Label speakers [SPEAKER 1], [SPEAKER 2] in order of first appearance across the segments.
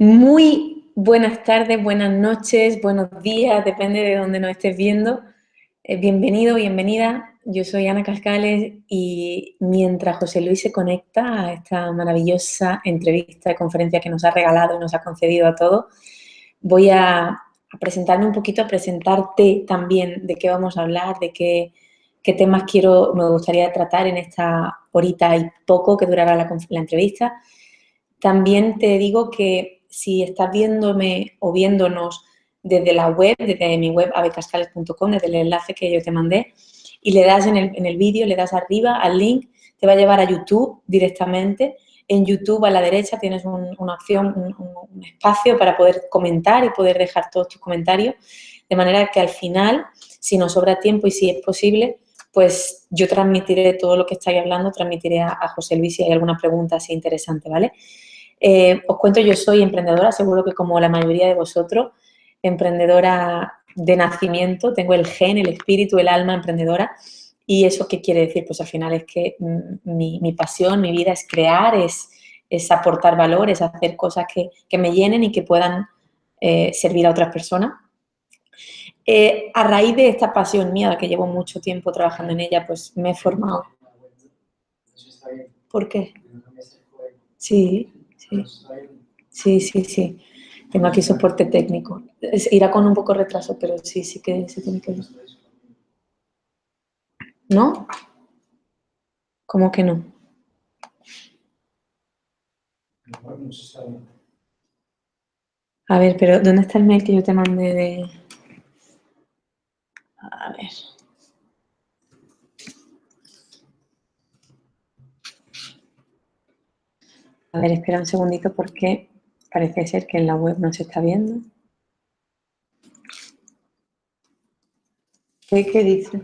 [SPEAKER 1] Muy buenas tardes, buenas noches, buenos días, depende de dónde nos estés viendo. Bienvenido, bienvenida. Yo soy Ana Cascales y mientras José Luis se conecta a esta maravillosa entrevista de conferencia que nos ha regalado y nos ha concedido a todos, voy a presentarme un poquito, a presentarte también de qué vamos a hablar, de qué temas me gustaría tratar en esta horita y poco que durará la entrevista. También te digo que si estás viéndome o viéndonos desde la web, desde mi web abecascales.com, desde el enlace que yo te mandé, y le das en el vídeo, le das arriba al link, te va a llevar a YouTube directamente. En YouTube a la derecha tienes una opción, un espacio para poder comentar y poder dejar todos tus comentarios, de manera que al final, si nos sobra tiempo y si es posible, pues yo transmitiré todo lo que estáis hablando, transmitiré a José Luis si hay alguna pregunta así interesante, ¿vale? Os cuento, yo soy emprendedora, seguro que como la mayoría de vosotros, emprendedora de nacimiento, tengo el gen, el espíritu, el alma emprendedora. ¿Y eso qué quiere decir? Pues al final es que mi pasión, mi vida es crear, es aportar valor, es hacer cosas que me llenen y que puedan servir a otras personas. A raíz de esta pasión mía, que llevo mucho tiempo trabajando en ella, pues me he formado. ¿Por qué? Sí, sí. Sí. Tengo aquí soporte técnico. Irá con un poco de retraso, pero sí que se tiene que ver. ¿No? ¿Cómo que no? A ver, pero ¿dónde está el mail que yo te mandé de...? A ver. A ver, espera un segundito porque parece ser que en la web no se está viendo. ¿Qué dice?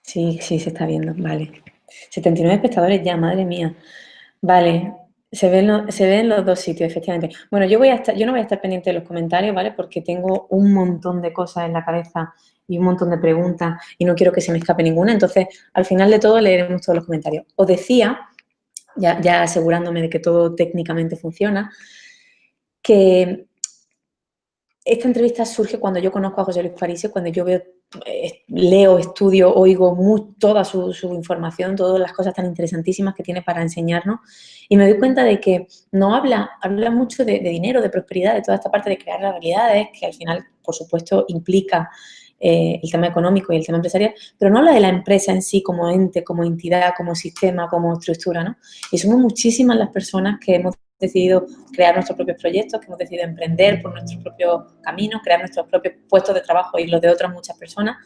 [SPEAKER 1] Sí, se está viendo, vale. 79 espectadores ya, madre mía. Vale, se ven los dos sitios, efectivamente. Bueno, yo no voy a estar pendiente de los comentarios, ¿vale? Porque tengo un montón de cosas en la cabeza y un montón de preguntas y no quiero que se me escape ninguna. Entonces, al final de todo leeremos todos los comentarios. Os decía, ya asegurándome de que todo técnicamente funciona, que esta entrevista surge cuando yo conozco a José Luis Parisi, cuando yo leo, estudio, oigo toda su información, todas las cosas tan interesantísimas que tiene para enseñarnos, y me doy cuenta de que no habla mucho de dinero, de prosperidad, de toda esta parte de crear las realidades, que al final, por supuesto, implica el tema económico y el tema empresarial, pero no habla de la empresa en sí como ente, como entidad, como sistema, como estructura, ¿no? Y somos muchísimas las personas que hemos decidido crear nuestros propios proyectos, que hemos decidido emprender por nuestros propios caminos, crear nuestros propios puestos de trabajo y los de otras muchas personas,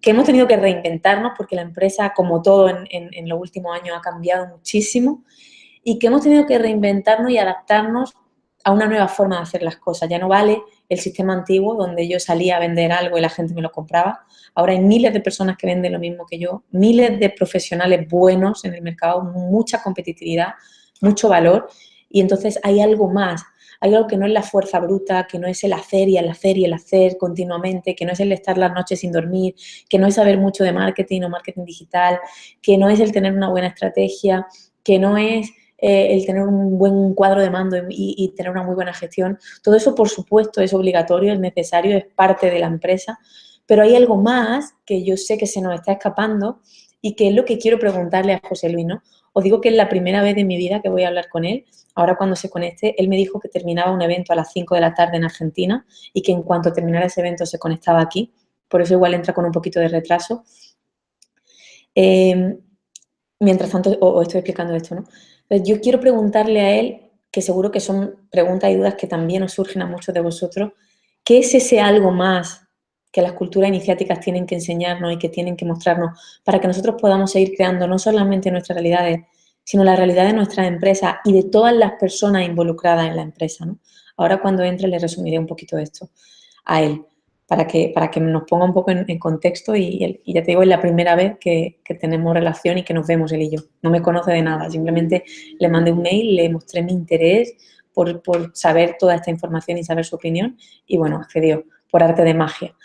[SPEAKER 1] que hemos tenido que reinventarnos porque la empresa, como todo en los últimos años, ha cambiado muchísimo y que hemos tenido que reinventarnos y adaptarnos a una nueva forma de hacer las cosas. Ya no vale el sistema antiguo donde yo salía a vender algo y la gente me lo compraba. Ahora hay miles de personas que venden lo mismo que yo, miles de profesionales buenos en el mercado, mucha competitividad, mucho valor. Y entonces hay algo más, hay algo que no es la fuerza bruta, que no es el hacer y el hacer y el hacer continuamente, que no es el estar las noches sin dormir, que no es saber mucho de marketing o marketing digital, que no es el tener una buena estrategia, que no es el tener un buen cuadro de mando y tener una muy buena gestión. Todo eso, por supuesto, es obligatorio, es necesario, es parte de la empresa, pero hay algo más que yo sé que se nos está escapando y que es lo que quiero preguntarle a José Luis, ¿no? Os digo que es la primera vez de mi vida que voy a hablar con él. Ahora cuando se conecte, él me dijo que terminaba un evento a las 5 de la tarde en Argentina y que en cuanto terminara ese evento se conectaba aquí. Por eso igual entra con un poquito de retraso. Mientras tanto, os estoy explicando esto, ¿no? Entonces, yo quiero preguntarle a él, que seguro que son preguntas y dudas que también os surgen a muchos de vosotros, ¿qué es ese algo más que las culturas iniciáticas tienen que enseñarnos y que tienen que mostrarnos para que nosotros podamos seguir creando no solamente nuestras realidades, sino la realidad de nuestras empresas y de todas las personas involucradas en la empresa, ¿no? Ahora cuando entre le resumiré un poquito esto a él, para que nos ponga un poco en contexto y ya te digo, es la primera vez que tenemos relación y que nos vemos él y yo. No me conoce de nada, simplemente le mandé un mail, le mostré mi interés por saber toda esta información y saber su opinión y bueno, accedió por arte de magia.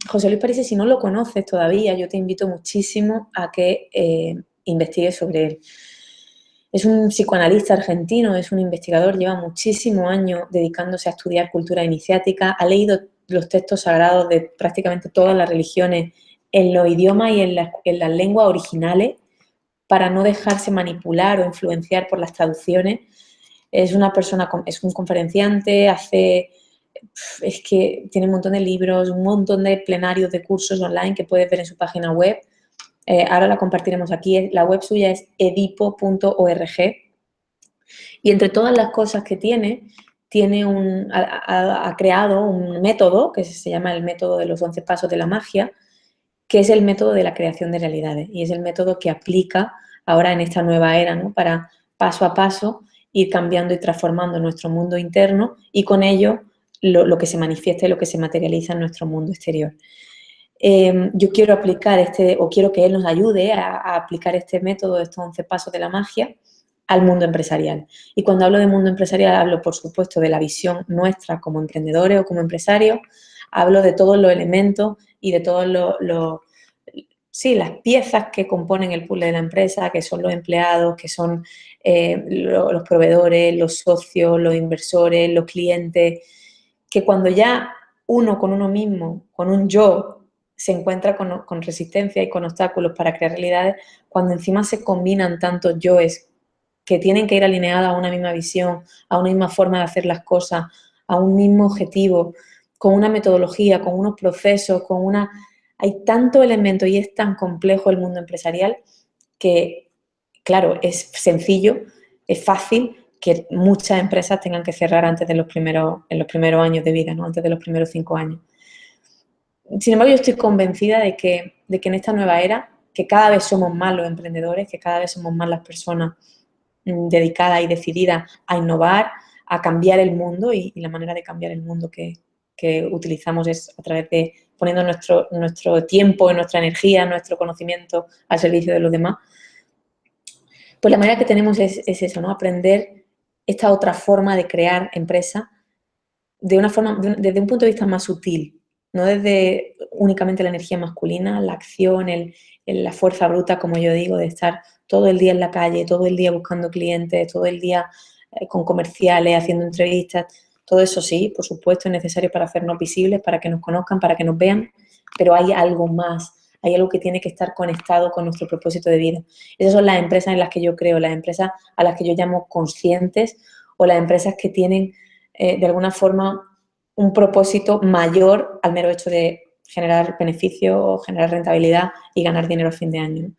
[SPEAKER 1] José Luis Parisi, si no lo conoces todavía, yo te invito muchísimo a que investigues sobre él. Es un psicoanalista argentino, es un investigador, lleva muchísimos años dedicándose a estudiar cultura iniciática, ha leído los textos sagrados de prácticamente todas las religiones en los idiomas y en las lenguas originales para no dejarse manipular o influenciar por las traducciones. Es una persona, es un conferenciante, es que tiene un montón de libros, un montón de plenarios de cursos online que puedes ver en su página web. Ahora la compartiremos aquí. La web suya es edipo.org. Y entre todas las cosas que ha creado un método que se llama el método de los 11 pasos de la magia, que es el método de la creación de realidades. Y es el método que aplica ahora en esta nueva era, ¿no? Para paso a paso ir cambiando y transformando nuestro mundo interno y con ello lo que se manifiesta y lo que se materializa en nuestro mundo exterior. Yo quiero aplicar quiero que él nos ayude a aplicar este método, estos 11 pasos de la magia, al mundo empresarial. Y cuando hablo de mundo empresarial, hablo, por supuesto, de la visión nuestra como emprendedores o como empresarios, hablo de todos los elementos y de todos las piezas que componen el puzzle de la empresa, que son los empleados, que son los proveedores, los socios, los inversores, los clientes, que cuando ya uno con uno mismo, con un yo, se encuentra con resistencia y con obstáculos para crear realidades, cuando encima se combinan tantos yoes que tienen que ir alineados a una misma visión, a una misma forma de hacer las cosas, a un mismo objetivo, con una metodología, con unos procesos, Hay tantos elementos y es tan complejo el mundo empresarial que, claro, es sencillo, es fácil que muchas empresas tengan que cerrar antes de en los primeros años de vida, ¿no? Antes de los primeros 5 años. Sin embargo, yo estoy convencida de que en esta nueva era, que cada vez somos más los emprendedores, que cada vez somos más las personas dedicadas y decididas a innovar, a cambiar el mundo y la manera de cambiar el mundo que utilizamos es a través de poniendo nuestro tiempo, nuestra energía, nuestro conocimiento al servicio de los demás. Pues la manera que tenemos es eso, ¿no? Aprender esta otra forma de crear empresa desde un punto de vista más sutil, no desde únicamente la energía masculina, la acción, la fuerza bruta, como yo digo, de estar todo el día en la calle, todo el día buscando clientes, todo el día con comerciales, haciendo entrevistas. Todo eso sí, por supuesto, es necesario para hacernos visibles, para que nos conozcan, para que nos vean, pero hay algo más, hay algo que tiene que estar conectado con nuestro propósito de vida. Esas son las empresas en las que yo creo, las empresas a las que yo llamo conscientes o las empresas que tienen de alguna forma un propósito mayor al mero hecho de generar beneficio o generar rentabilidad y ganar dinero a fin de año.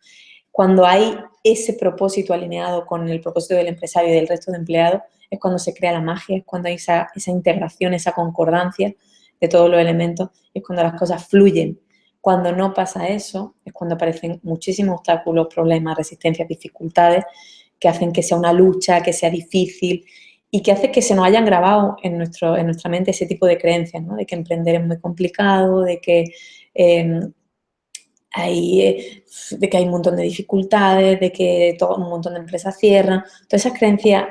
[SPEAKER 1] Cuando hay ese propósito alineado con el propósito del empresario y del resto de empleados, es cuando se crea la magia, es cuando hay esa integración, esa concordancia de todos los elementos, es cuando las cosas fluyen. Cuando no pasa eso, es cuando aparecen muchísimos obstáculos, problemas, resistencias, dificultades, que hacen que sea una lucha, que sea difícil y que hace que se nos hayan grabado en nuestra mente ese tipo de creencias, ¿no? De que emprender es muy complicado, de que hay un montón de dificultades, de que un montón de empresas cierran. Todas esas creencias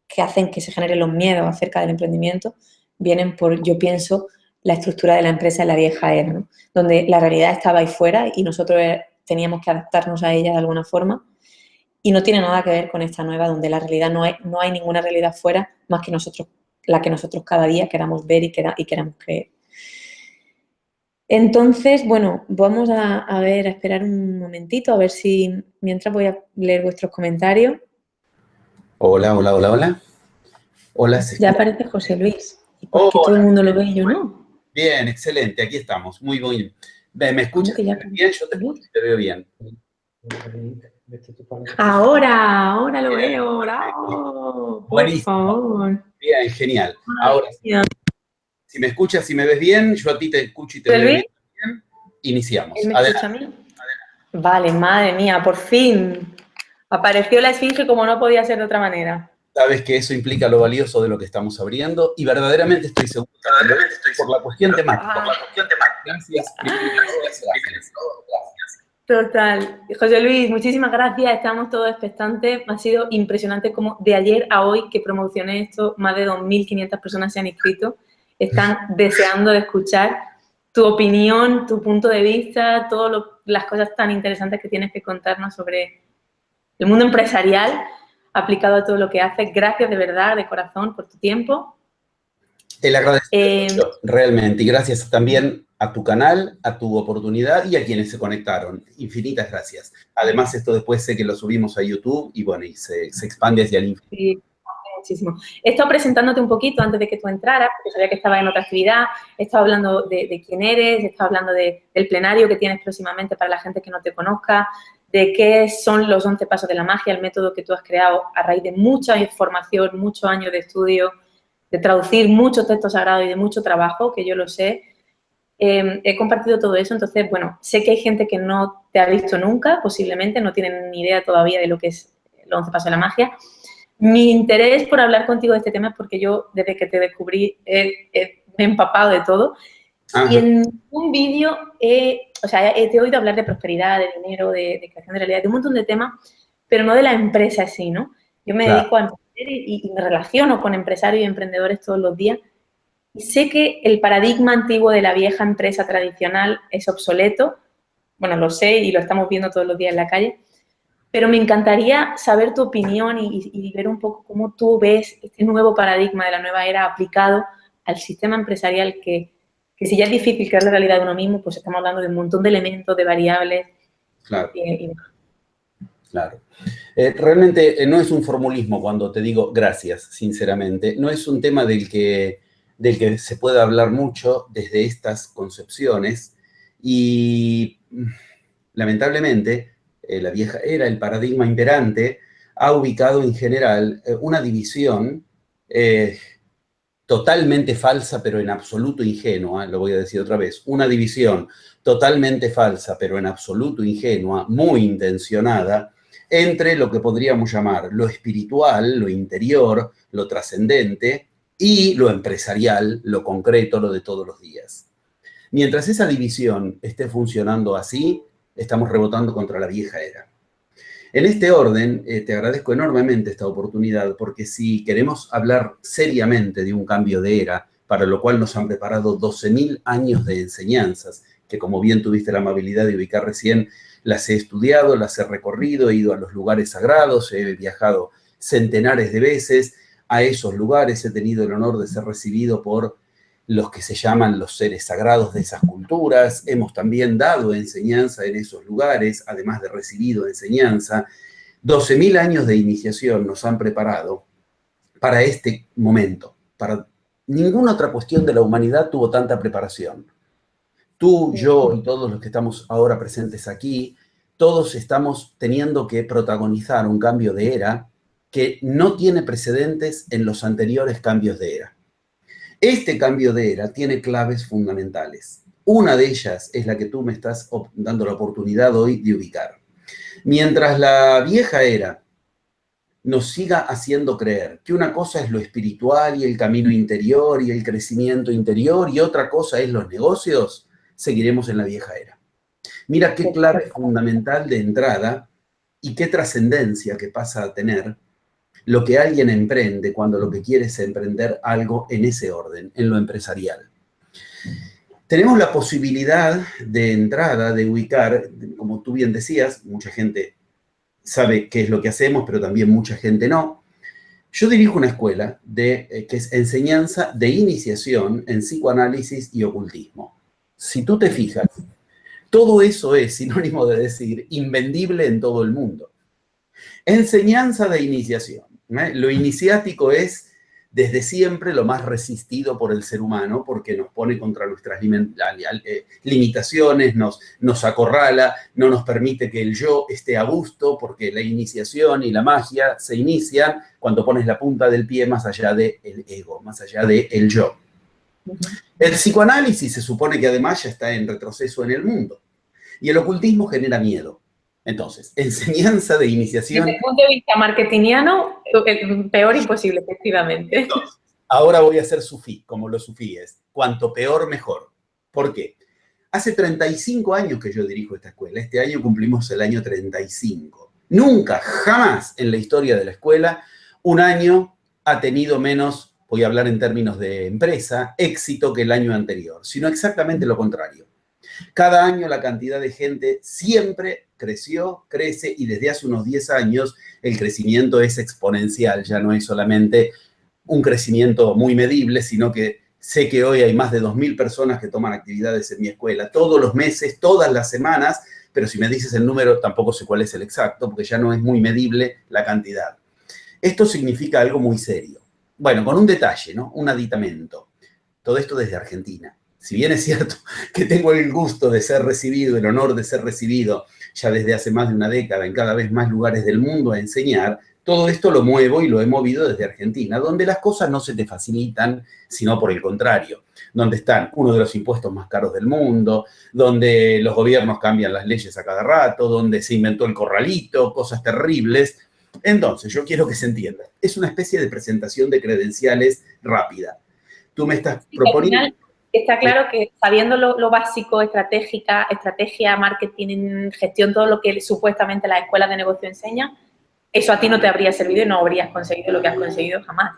[SPEAKER 1] que hacen que se generen los miedos acerca del emprendimiento vienen por, yo pienso, la estructura de la empresa en la vieja era, ¿no? Donde la realidad estaba ahí fuera y nosotros teníamos que adaptarnos a ella de alguna forma. Y no tiene nada que ver con esta nueva, donde la realidad no hay ninguna realidad fuera más que la que nosotros cada día queramos ver y queramos creer. Entonces, bueno, vamos a esperar un momentito, a ver si, mientras voy a leer vuestros comentarios.
[SPEAKER 2] Hola, hola, hola, hola. Hola, ¿se
[SPEAKER 1] Ya
[SPEAKER 2] escucha?
[SPEAKER 1] aparece José Luis. ¿Y por qué todo el
[SPEAKER 2] Hola.
[SPEAKER 1] mundo lo ve y yo no?
[SPEAKER 2] Bien, excelente, aquí estamos, muy bien. ¿Me
[SPEAKER 1] ¿Cómo
[SPEAKER 2] escuchas
[SPEAKER 1] que ya
[SPEAKER 2] bien?
[SPEAKER 1] aparece
[SPEAKER 2] Yo te
[SPEAKER 1] José
[SPEAKER 2] escucho
[SPEAKER 1] Luis?
[SPEAKER 2] y te veo bien.
[SPEAKER 1] Ahora lo
[SPEAKER 2] Bien,
[SPEAKER 1] veo,
[SPEAKER 2] perfecto.
[SPEAKER 1] bravo, por
[SPEAKER 2] Buenísimo,
[SPEAKER 1] favor.
[SPEAKER 2] bien, genial. Ahora,
[SPEAKER 1] Maravilloso.
[SPEAKER 2] si me escuchas y me ves bien, yo a ti te escucho y te
[SPEAKER 1] José
[SPEAKER 2] veo
[SPEAKER 1] Luis,
[SPEAKER 2] bien también,
[SPEAKER 1] ¿él
[SPEAKER 2] iniciamos.
[SPEAKER 1] me escucha a
[SPEAKER 2] Adelante.
[SPEAKER 1] mí? Vale, madre mía, por fin. Apareció la esfinge como no podía ser de otra manera.
[SPEAKER 2] Sabes que eso implica lo valioso de lo que estamos abriendo y verdaderamente estoy seguro que lo es por la cuestión temática. Gracias, primero que todo, gracias.
[SPEAKER 1] Total. José Luis, muchísimas gracias. Estamos todos expectantes. Ha sido impresionante como de ayer a hoy que promocioné esto, más de 2.500 personas se han inscrito. Están deseando de escuchar tu opinión, tu punto de vista, todas las cosas tan interesantes que tienes que contarnos sobre el mundo empresarial. aplicado a todo lo que haces. Gracias de verdad, de corazón, por tu tiempo.
[SPEAKER 2] El agradecimiento, realmente, y gracias también a tu canal, a tu oportunidad y a quienes se conectaron. Infinitas gracias. Además, esto después sé que lo subimos a YouTube y bueno, y se expande hacia el infinito.
[SPEAKER 1] Sí, muchísimo. He estado presentándote un poquito antes de que tú entraras, porque sabía que estabas en otra actividad. He estado hablando de quién eres, he estado hablando del plenario que tienes próximamente para la gente que no te conozca, de qué son los 11 pasos de la magia, el método que tú has creado a raíz de mucha información, muchos años de estudio, de traducir muchos textos sagrados y de mucho trabajo, que yo lo sé. He compartido todo eso, entonces, bueno, sé que hay gente que no te ha visto nunca, posiblemente, no tienen ni idea todavía de lo que es los 11 pasos de la magia. Mi interés por hablar contigo de este tema es porque yo, desde que te descubrí, me he empapado de todo.
[SPEAKER 2] Ajá.
[SPEAKER 1] Y en un vídeo, te he oído hablar de prosperidad, de dinero, de creación de realidad, de un montón de temas, pero no de la empresa así, ¿no? Yo me dedico a emprender y me relaciono con empresarios y emprendedores todos los días. Y sé que el paradigma antiguo de la vieja empresa tradicional es obsoleto. Bueno, lo sé y lo estamos viendo todos los días en la calle. Pero me encantaría saber tu opinión y ver un poco cómo tú ves este nuevo paradigma de la nueva era aplicado al sistema empresarial que si ya es difícil crear la realidad de uno mismo, pues estamos hablando de un montón de elementos, de variables.
[SPEAKER 2] Claro. Claro. Realmente no es un formulismo cuando te digo gracias, sinceramente. No es un tema del que se pueda hablar mucho desde estas concepciones y lamentablemente la vieja era, el paradigma imperante, ha ubicado en general una división totalmente falsa, pero en absoluto ingenua, lo voy a decir otra vez, una división totalmente falsa, pero en absoluto ingenua, muy intencionada, entre lo que podríamos llamar lo espiritual, lo interior, lo trascendente, y lo empresarial, lo concreto, lo de todos los días. Mientras esa división esté funcionando así, estamos rebotando contra la vieja era. En este orden, te agradezco enormemente esta oportunidad, porque si queremos hablar seriamente de un cambio de era, para lo cual nos han preparado 12.000 años de enseñanzas, que como bien tuviste la amabilidad de ubicar recién, las he estudiado, las he recorrido, he ido a los lugares sagrados, he viajado centenares de veces a esos lugares, he tenido el honor de ser recibido por los que se llaman los seres sagrados de esas culturas, hemos también dado enseñanza en esos lugares, además de recibido enseñanza. 12.000 años de iniciación nos han preparado para este momento. Para ninguna otra cuestión de la humanidad tuvo tanta preparación. Tú, yo y todos los que estamos ahora presentes aquí, todos estamos teniendo que protagonizar un cambio de era que no tiene precedentes en los anteriores cambios de era. Este cambio de era tiene claves fundamentales. Una de ellas es la que tú me estás dando la oportunidad hoy de ubicar. Mientras la vieja era nos siga haciendo creer que una cosa es lo espiritual y el camino interior y el crecimiento interior y otra cosa es los negocios, seguiremos en la vieja era. Mira qué clave fundamental de entrada y qué trascendencia que pasa a tener lo que alguien emprende cuando lo que quiere es emprender algo en ese orden, en lo empresarial. Tenemos la posibilidad de entrada, de ubicar, como tú bien decías, mucha gente sabe qué es lo que hacemos, pero también mucha gente no. Yo dirijo una escuela que es enseñanza de iniciación en psicoanálisis y ocultismo. Si tú te fijas, todo eso es sinónimo de decir invendible en todo el mundo. Enseñanza de iniciación. Lo iniciático es desde siempre lo más resistido por el ser humano porque nos pone contra nuestras limitaciones, nos acorrala, no nos permite que el yo esté a gusto porque la iniciación y la magia se inician cuando pones la punta del pie más allá del ego, más allá del yo. El psicoanálisis se supone que además ya está en retroceso en el mundo y el ocultismo genera miedo. Entonces, enseñanza de iniciación.
[SPEAKER 1] Desde el punto de vista marketingiano, peor imposible, efectivamente.
[SPEAKER 2] Entonces, ahora voy a ser sufí, como los sufíes. Cuanto peor, mejor. ¿Por qué? Hace 35 años que yo dirijo esta escuela. Este año cumplimos el año 35. Nunca, jamás en la historia de la escuela, un año ha tenido menos, voy a hablar en términos de empresa, éxito que el año anterior, sino exactamente lo contrario. Cada año la cantidad de gente siempre creció, crece, y desde hace unos 10 años el crecimiento es exponencial, ya no es solamente un crecimiento muy medible, sino que sé que hoy hay más de 2.000 personas que toman actividades en mi escuela, todos los meses, todas las semanas, pero si me dices el número tampoco sé cuál es el exacto, porque ya no es muy medible la cantidad. Esto significa algo muy serio. Bueno, con un detalle, ¿no? Un aditamento. Todo esto desde Argentina. Si bien es cierto que tengo el gusto de ser recibido, el honor de ser recibido ya desde hace más de una década en cada vez más lugares del mundo a enseñar, todo esto lo muevo y lo he movido desde Argentina, donde las cosas no se te facilitan, sino por el contrario, donde están uno de los impuestos más caros del mundo, donde los gobiernos cambian las leyes a cada rato, donde se inventó el corralito, cosas terribles. Entonces, yo quiero que se entienda. Es una especie de presentación de credenciales rápida. Tú me estás proponiendo...
[SPEAKER 1] Al final, está claro que sabiendo lo básico, estrategia, marketing, gestión, todo lo que supuestamente las escuelas de negocio enseñan, eso a ti no te habría servido y no habrías conseguido lo que has conseguido jamás.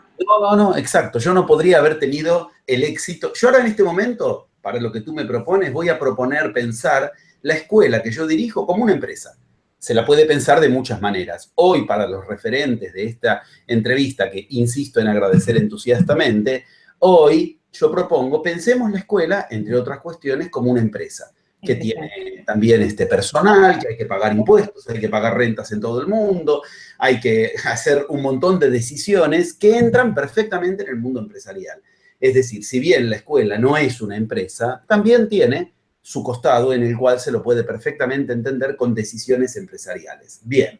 [SPEAKER 2] No, exacto. Yo no podría haber tenido el éxito. Yo ahora en este momento, para lo que tú me propones, voy a proponer pensar la escuela que yo dirijo como una empresa. Se la puede pensar de muchas maneras. Hoy, para los referentes de esta entrevista, que insisto en agradecer entusiastamente, hoy yo propongo, pensemos la escuela, entre otras cuestiones, como una empresa que tiene también personal, que hay que pagar impuestos, hay que pagar rentas en todo el mundo, hay que hacer un montón de decisiones que entran perfectamente en el mundo empresarial. Es decir, si bien la escuela no es una empresa, también tiene su costado en el cual se lo puede perfectamente entender con decisiones empresariales. Bien,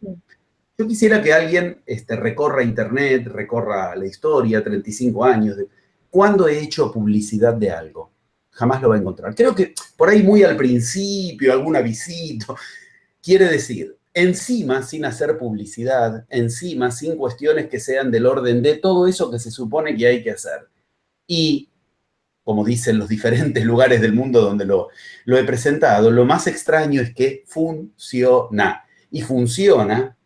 [SPEAKER 2] yo quisiera que alguien recorra Internet, recorra la historia, 35 años. ¿Cuándo he hecho publicidad de algo? Jamás lo va a encontrar. Creo que por ahí muy al principio, algún avisito, quiere decir, encima sin hacer publicidad, encima sin cuestiones que sean del orden de todo eso que se supone que hay que hacer. Y, como dicen los diferentes lugares del mundo donde lo he presentado, lo más extraño es que funciona. Y funciona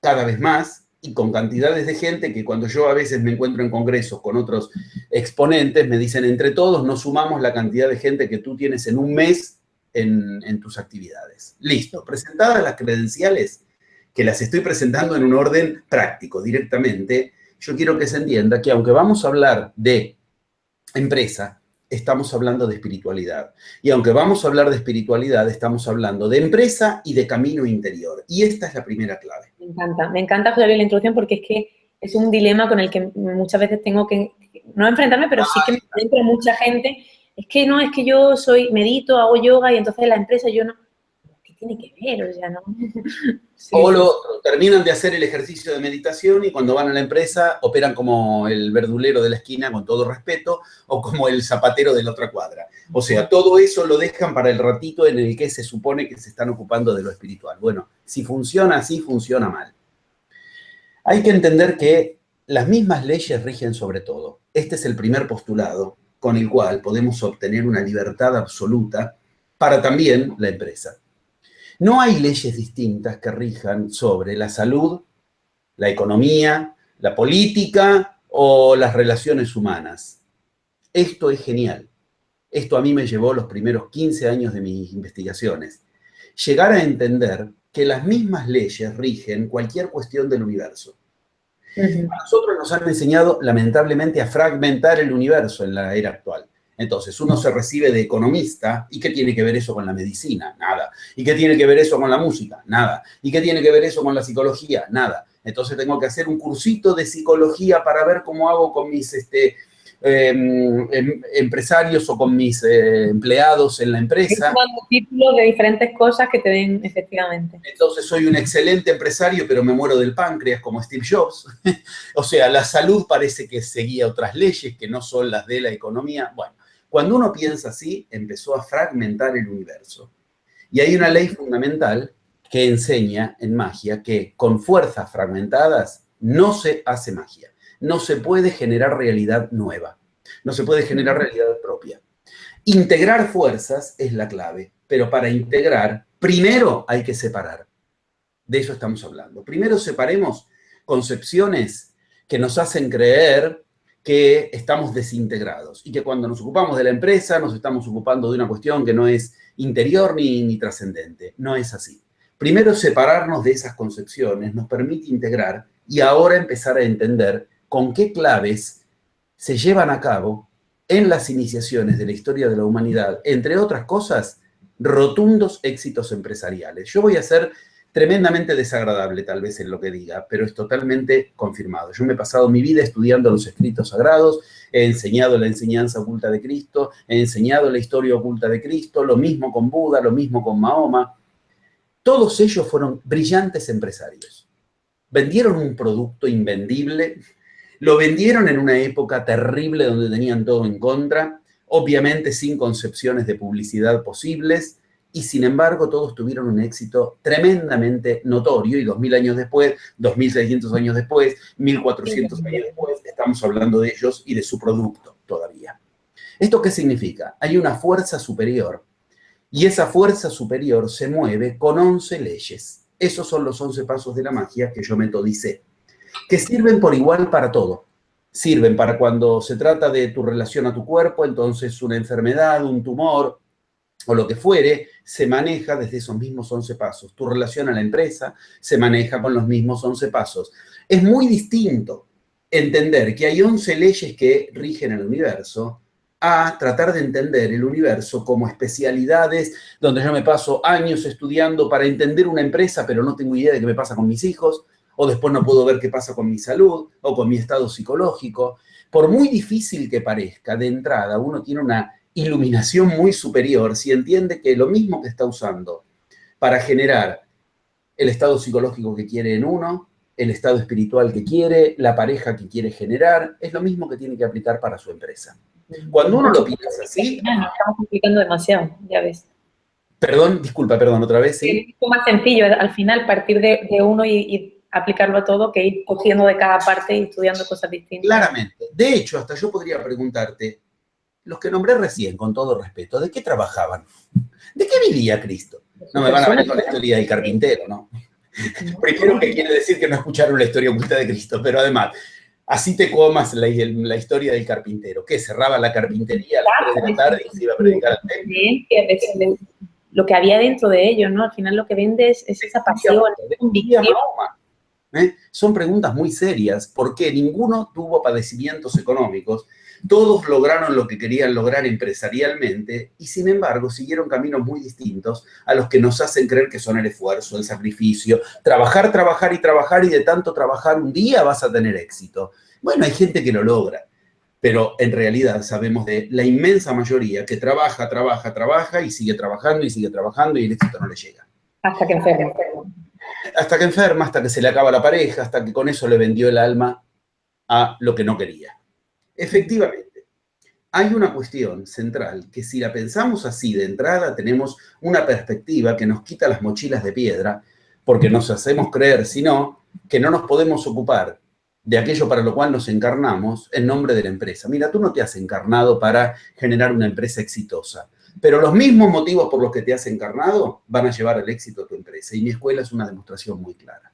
[SPEAKER 2] cada vez más y con cantidades de gente que cuando yo a veces me encuentro en congresos con otros exponentes, me dicen, entre todos nos sumamos la cantidad de gente que tú tienes en un mes en tus actividades. Listo, presentadas las credenciales, que las estoy presentando en un orden práctico directamente, yo quiero que se entienda que aunque vamos a hablar de empresa, estamos hablando de espiritualidad. Y aunque vamos a hablar de espiritualidad, estamos hablando de empresa y de camino interior. Y esta es la primera clave.
[SPEAKER 1] Me encanta, José Luis, la introducción porque es que es un dilema con el que muchas veces tengo que, no enfrentarme, pero sí que me encuentro mucha gente. Es que no, es que yo medito, hago yoga y entonces la empresa yo no. ¿Qué tiene que ver? O sea, no. Sí,
[SPEAKER 2] o terminan de hacer el ejercicio de meditación y cuando van a la empresa operan como el verdulero de la esquina, con todo respeto, o como el zapatero de la otra cuadra. O sea, todo eso lo dejan para el ratito en el que se supone que se están ocupando de lo espiritual. Bueno, si funciona así, funciona mal. Hay que entender que las mismas leyes rigen sobre todo. Este es el primer postulado con el cual podemos obtener una libertad absoluta para también la empresa. No hay leyes distintas que rijan sobre la salud, la economía, la política o las relaciones humanas. Esto es genial. Esto a mí me llevó los primeros 15 años de mis investigaciones. Llegar a entender que las mismas leyes rigen cualquier cuestión del universo. A nosotros nos han enseñado, lamentablemente, a fragmentar el universo en la era actual. Entonces, uno se recibe de economista, ¿y qué tiene que ver eso con la medicina? Nada. ¿Y qué tiene que ver eso con la música? Nada. ¿Y qué tiene que ver eso con la psicología? Nada. Entonces tengo que hacer un cursito de psicología para ver cómo hago con mis empresarios o con mis empleados en la empresa.
[SPEAKER 1] Títulos de diferentes cosas que te den, efectivamente.
[SPEAKER 2] Entonces soy un excelente empresario, pero me muero del páncreas como Steve Jobs. O sea, la salud parece que seguía otras leyes que no son las de la economía. Bueno, cuando uno piensa así, empezó a fragmentar el universo. Y hay una ley fundamental que enseña en magia que con fuerzas fragmentadas no se hace magia. No se puede generar realidad nueva. No se puede generar realidad propia. Integrar fuerzas es la clave, pero para integrar, primero hay que separar. De eso estamos hablando. Primero separemos concepciones que nos hacen creer que estamos desintegrados y que cuando nos ocupamos de la empresa nos estamos ocupando de una cuestión que no es interior ni trascendente. No es así. Primero, separarnos de esas concepciones nos permite integrar y ahora empezar a entender con qué claves se llevan a cabo en las iniciaciones de la historia de la humanidad, entre otras cosas, rotundos éxitos empresariales. Yo voy a ser tremendamente desagradable tal vez en lo que diga, pero es totalmente confirmado. Yo me he pasado mi vida estudiando los escritos sagrados, he enseñado la enseñanza oculta de Cristo, he enseñado la historia oculta de Cristo, lo mismo con Buda, lo mismo con Mahoma. Todos ellos fueron brillantes empresarios. Vendieron un producto invendible, lo vendieron en una época terrible donde tenían todo en contra, obviamente sin concepciones de publicidad posibles, y sin embargo todos tuvieron un éxito tremendamente notorio, y 2000 años después, 2600 años después, 1400 años después, estamos hablando de ellos y de su producto todavía. ¿Esto qué significa? Hay una fuerza superior, y esa fuerza superior se mueve con 11 leyes. Esos son los 11 pasos de la magia que yo metodicé, que sirven por igual para todo. Sirven para cuando se trata de tu relación a tu cuerpo, entonces una enfermedad, un tumor o lo que fuere, se maneja desde esos mismos 11 pasos. Tu relación a la empresa se maneja con los mismos 11 pasos. Es muy distinto entender que hay 11 leyes que rigen el universo a tratar de entender el universo como especialidades donde yo me paso años estudiando para entender una empresa, pero no tengo idea de qué me pasa con mis hijos, o después no puedo ver qué pasa con mi salud o con mi estado psicológico. Por muy difícil que parezca, de entrada uno tiene una iluminación muy superior si entiende que lo mismo que está usando para generar el estado psicológico que quiere en uno, el estado espiritual que quiere, la pareja que quiere generar, es lo mismo que tiene que aplicar para su empresa. Cuando uno lo piensa así...
[SPEAKER 1] Nos estamos complicando demasiado, ya ves.
[SPEAKER 2] Perdón, disculpa, perdón, otra vez, ¿sí?
[SPEAKER 1] Es más sencillo, al final, partir de uno y aplicarlo a todo, que ir cogiendo de cada parte y estudiando cosas distintas.
[SPEAKER 2] Claramente. De hecho, hasta yo podría preguntarte, los que nombré recién, con todo respeto, ¿de qué trabajaban? ¿De qué vivía Cristo? No me van a venir con la historia del carpintero, ¿no? Primero, que quiere decir que no escucharon la historia oculta de Cristo, pero además, así te comas la historia del carpintero, que cerraba la carpintería a las 3 de la tarde y se iba a predicar al templo.
[SPEAKER 1] Lo que había dentro de ellos, ¿no? Al final lo que vende es esa pasión, esa convicción.
[SPEAKER 2] Son preguntas muy serias, porque ninguno tuvo padecimientos económicos, todos lograron lo que querían lograr empresarialmente y sin embargo siguieron caminos muy distintos a los que nos hacen creer que son el esfuerzo, el sacrificio, trabajar, trabajar y trabajar, y de tanto trabajar un día vas a tener éxito. Bueno, hay gente que lo logra, pero en realidad sabemos de la inmensa mayoría que trabaja, trabaja, trabaja y sigue trabajando y el éxito no le llega.
[SPEAKER 1] Hasta que enferma.
[SPEAKER 2] Hasta que enferma, hasta que se le acaba la pareja, hasta que con eso le vendió el alma a lo que no quería. Efectivamente, hay una cuestión central que si la pensamos así de entrada tenemos una perspectiva que nos quita las mochilas de piedra, porque nos hacemos creer, si no, que no nos podemos ocupar de aquello para lo cual nos encarnamos en nombre de la empresa. Mira, tú no te has encarnado para generar una empresa exitosa, pero los mismos motivos por los que te has encarnado van a llevar al éxito a tu empresa. Y mi escuela es una demostración muy clara.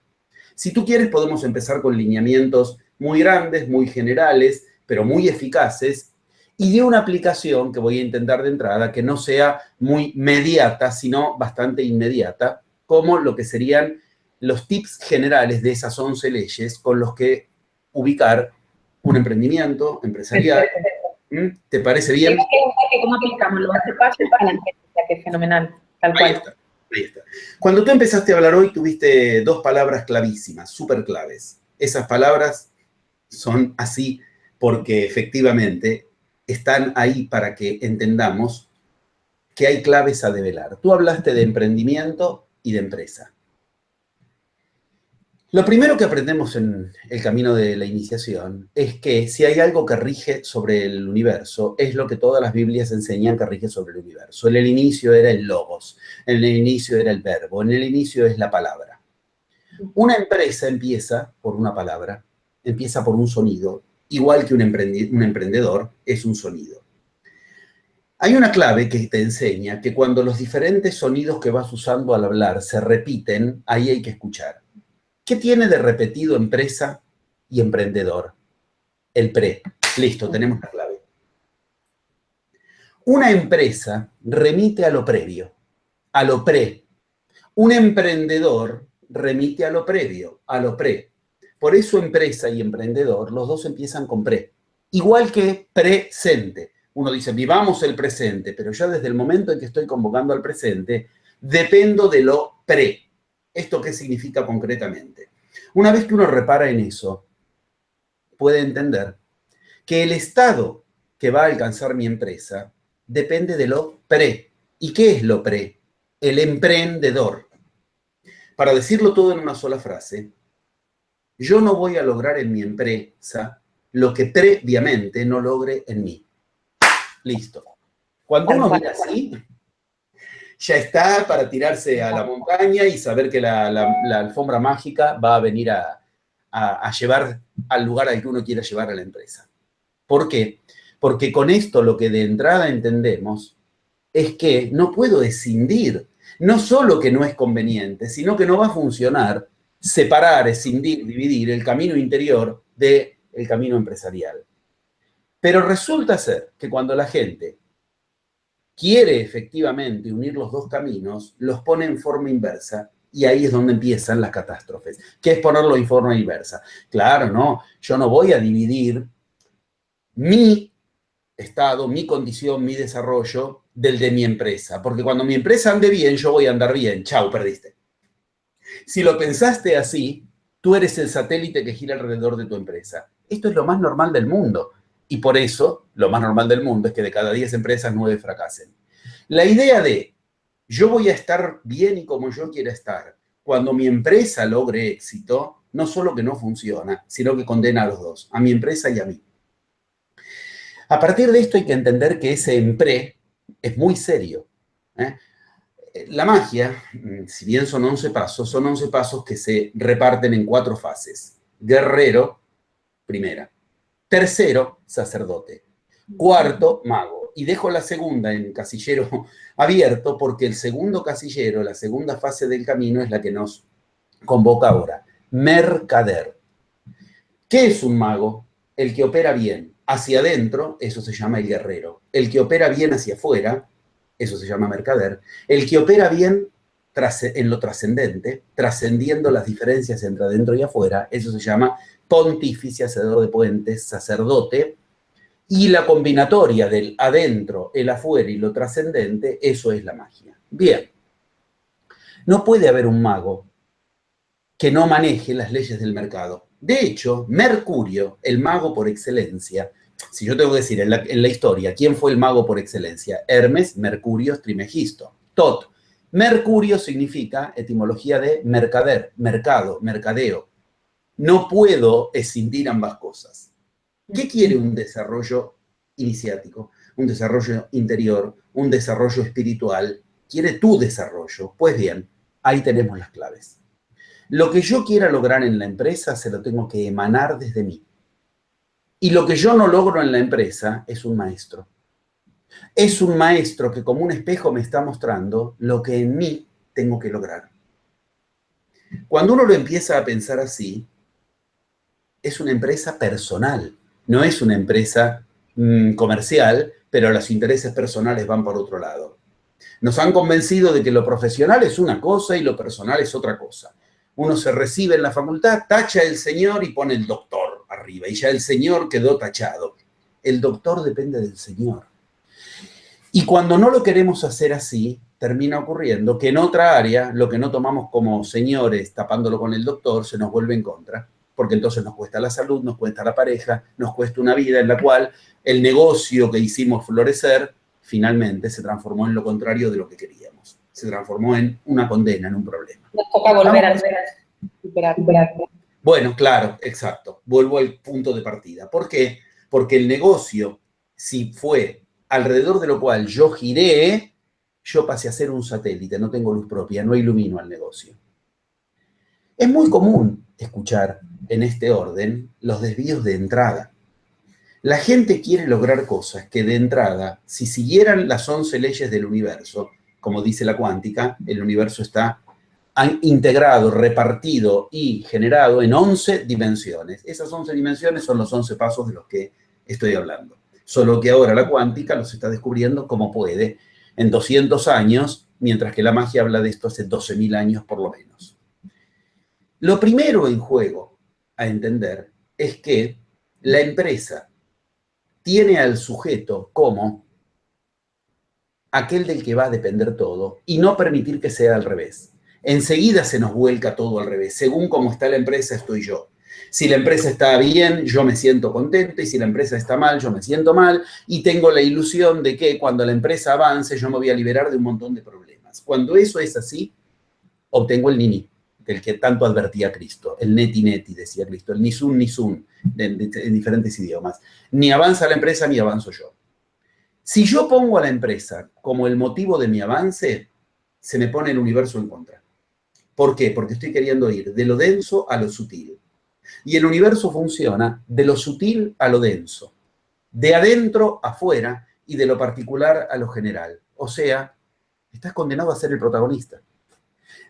[SPEAKER 2] Si tú quieres, podemos empezar con lineamientos muy grandes, muy generales, pero muy eficaces, y de una aplicación que voy a intentar de entrada que no sea muy mediata, sino bastante inmediata, como lo que serían los tips generales de esas 11 leyes con los que ubicar un emprendimiento empresarial. ¿Te parece bien?
[SPEAKER 1] ¿Cómo aplicamos los 11 pasos para la empresa? Que es fenomenal, tal cual.
[SPEAKER 2] Ahí está. Cuando tú empezaste a hablar hoy, tuviste 2 palabras clavísimas, súper claves. Esas palabras son así porque efectivamente están ahí para que entendamos que hay claves a develar. Tú hablaste de emprendimiento y de empresa. Lo primero que aprendemos en el camino de la iniciación es que si hay algo que rige sobre el universo, es lo que todas las Biblias enseñan que rige sobre el universo. En el inicio era el logos, en el inicio era el verbo, en el inicio es la palabra. Una empresa empieza por una palabra, empieza por un sonido, igual que un emprendedor es un sonido. Hay una clave que te enseña que cuando los diferentes sonidos que vas usando al hablar se repiten, ahí hay que escuchar. ¿Qué tiene de repetido empresa y emprendedor? El pre. Listo, tenemos la clave. Una empresa remite a lo previo, a lo pre. Un emprendedor remite a lo previo, a lo pre. Por eso empresa y emprendedor, los dos empiezan con pre. Igual que presente. Uno dice, vivamos el presente, pero ya desde el momento en que estoy convocando al presente, dependo de lo pre. ¿Esto qué significa concretamente? Una vez que uno repara en eso, puede entender que el estado que va a alcanzar mi empresa depende de lo pre. ¿Y qué es lo pre? El emprendedor. Para decirlo todo en una sola frase, yo no voy a lograr en mi empresa lo que previamente no logre en mí. Listo. Cuando uno mira así, ya está para tirarse a la montaña y saber que la alfombra mágica va a venir a llevar al lugar al que uno quiera llevar a la empresa. ¿Por qué? Porque con esto lo que de entrada entendemos es que no puedo escindir, no solo que no es conveniente, sino que no va a funcionar separar, escindir, dividir el camino interior del camino empresarial. Pero resulta ser que cuando la gente quiere efectivamente unir los dos caminos, los pone en forma inversa y ahí es donde empiezan las catástrofes. ¿Qué es ponerlo en forma inversa? Claro, no, yo no voy a dividir mi estado, mi condición, mi desarrollo del de mi empresa, porque cuando mi empresa ande bien, yo voy a andar bien. Chau, perdiste. Si lo pensaste así, tú eres el satélite que gira alrededor de tu empresa. Esto es lo más normal del mundo. Y por eso, lo más normal del mundo es que de cada 10 empresas, 9 fracasen. La idea de yo voy a estar bien y como yo quiera estar, cuando mi empresa logre éxito, no solo que no funciona, sino que condena a los dos, a mi empresa y a mí. A partir de esto hay que entender que ese empre es muy serio. La magia, si bien son 11 pasos que se reparten en 4 fases. Guerrero, primera. Tercero, sacerdote. Cuarto, mago. Y dejo la segunda en casillero abierto porque el segundo casillero, la segunda fase del camino es la que nos convoca ahora. Mercader. ¿Qué es un mago? El que opera bien hacia adentro, eso se llama el guerrero. El que opera bien hacia afuera, eso se llama mercader. El que opera bien en lo trascendente, trascendiendo las diferencias entre adentro y afuera, eso se llama pontífice, hacedor de puentes, sacerdote. Y la combinatoria del adentro, el afuera y lo trascendente, eso es la magia. Bien, no puede haber un mago que no maneje las leyes del mercado. De hecho, Mercurio, el mago por excelencia, si yo tengo que decir en la historia, ¿quién fue el mago por excelencia? Hermes, Mercurio, Trimegisto, Tot. Mercurio significa etimología de mercader, mercado, mercadeo. No puedo escindir ambas cosas. ¿Qué quiere un desarrollo iniciático? Un desarrollo interior, un desarrollo espiritual. Quiere tu desarrollo. Pues bien, ahí tenemos las claves. Lo que yo quiera lograr en la empresa se lo tengo que emanar desde mí. Y lo que yo no logro en la empresa es un maestro. Es un maestro que como un espejo me está mostrando lo que en mí tengo que lograr. Cuando uno lo empieza a pensar así, es una empresa personal, no es una empresa comercial, pero los intereses personales van por otro lado. Nos han convencido de que lo profesional es una cosa y lo personal es otra cosa. Uno se recibe en la facultad, tacha el señor y pone el doctor arriba, y ya el señor quedó tachado. El doctor depende del señor. Y cuando no lo queremos hacer así, termina ocurriendo que en otra área, lo que no tomamos como señores tapándolo con el doctor, se nos vuelve en contra, porque entonces nos cuesta la salud, nos cuesta la pareja, nos cuesta una vida en la cual el negocio que hicimos florecer finalmente se transformó en lo contrario de lo que queríamos. Se transformó en una condena, en un problema.
[SPEAKER 1] Nos toca volver a superar.
[SPEAKER 2] Bueno, claro, exacto. Vuelvo al punto de partida. ¿Por qué? Porque el negocio, si fue alrededor de lo cual yo giré, yo pasé a ser un satélite, no tengo luz propia, no ilumino al negocio. Es muy común escuchar en este orden los desvíos de entrada. La gente quiere lograr cosas que de entrada, si siguieran las 11 leyes del universo, como dice la cuántica, el universo está integrado, repartido y generado en 11 dimensiones. Esas 11 dimensiones son los 11 pasos de los que estoy hablando. Solo que ahora la cuántica los está descubriendo como puede en 200 años, mientras que la magia habla de esto hace 12.000 años por lo menos. Lo primero en juego a entender es que la empresa tiene al sujeto como aquel del que va a depender todo y no permitir que sea al revés. Enseguida se nos vuelca todo al revés. Según cómo está la empresa, estoy yo. Si la empresa está bien, yo me siento contento, y si la empresa está mal, yo me siento mal, y tengo la ilusión de que cuando la empresa avance, yo me voy a liberar de un montón de problemas. Cuando eso es así, obtengo el nini, del que tanto advertía Cristo, el neti neti, decía Cristo, el nisun nisun, en diferentes idiomas. Ni avanza la empresa, ni avanzo yo. Si yo pongo a la empresa como el motivo de mi avance, se me pone el universo en contra. ¿Por qué? Porque estoy queriendo ir de lo denso a lo sutil. Y el universo funciona de lo sutil a lo denso, de adentro a afuera y de lo particular a lo general. O sea, estás condenado a ser el protagonista.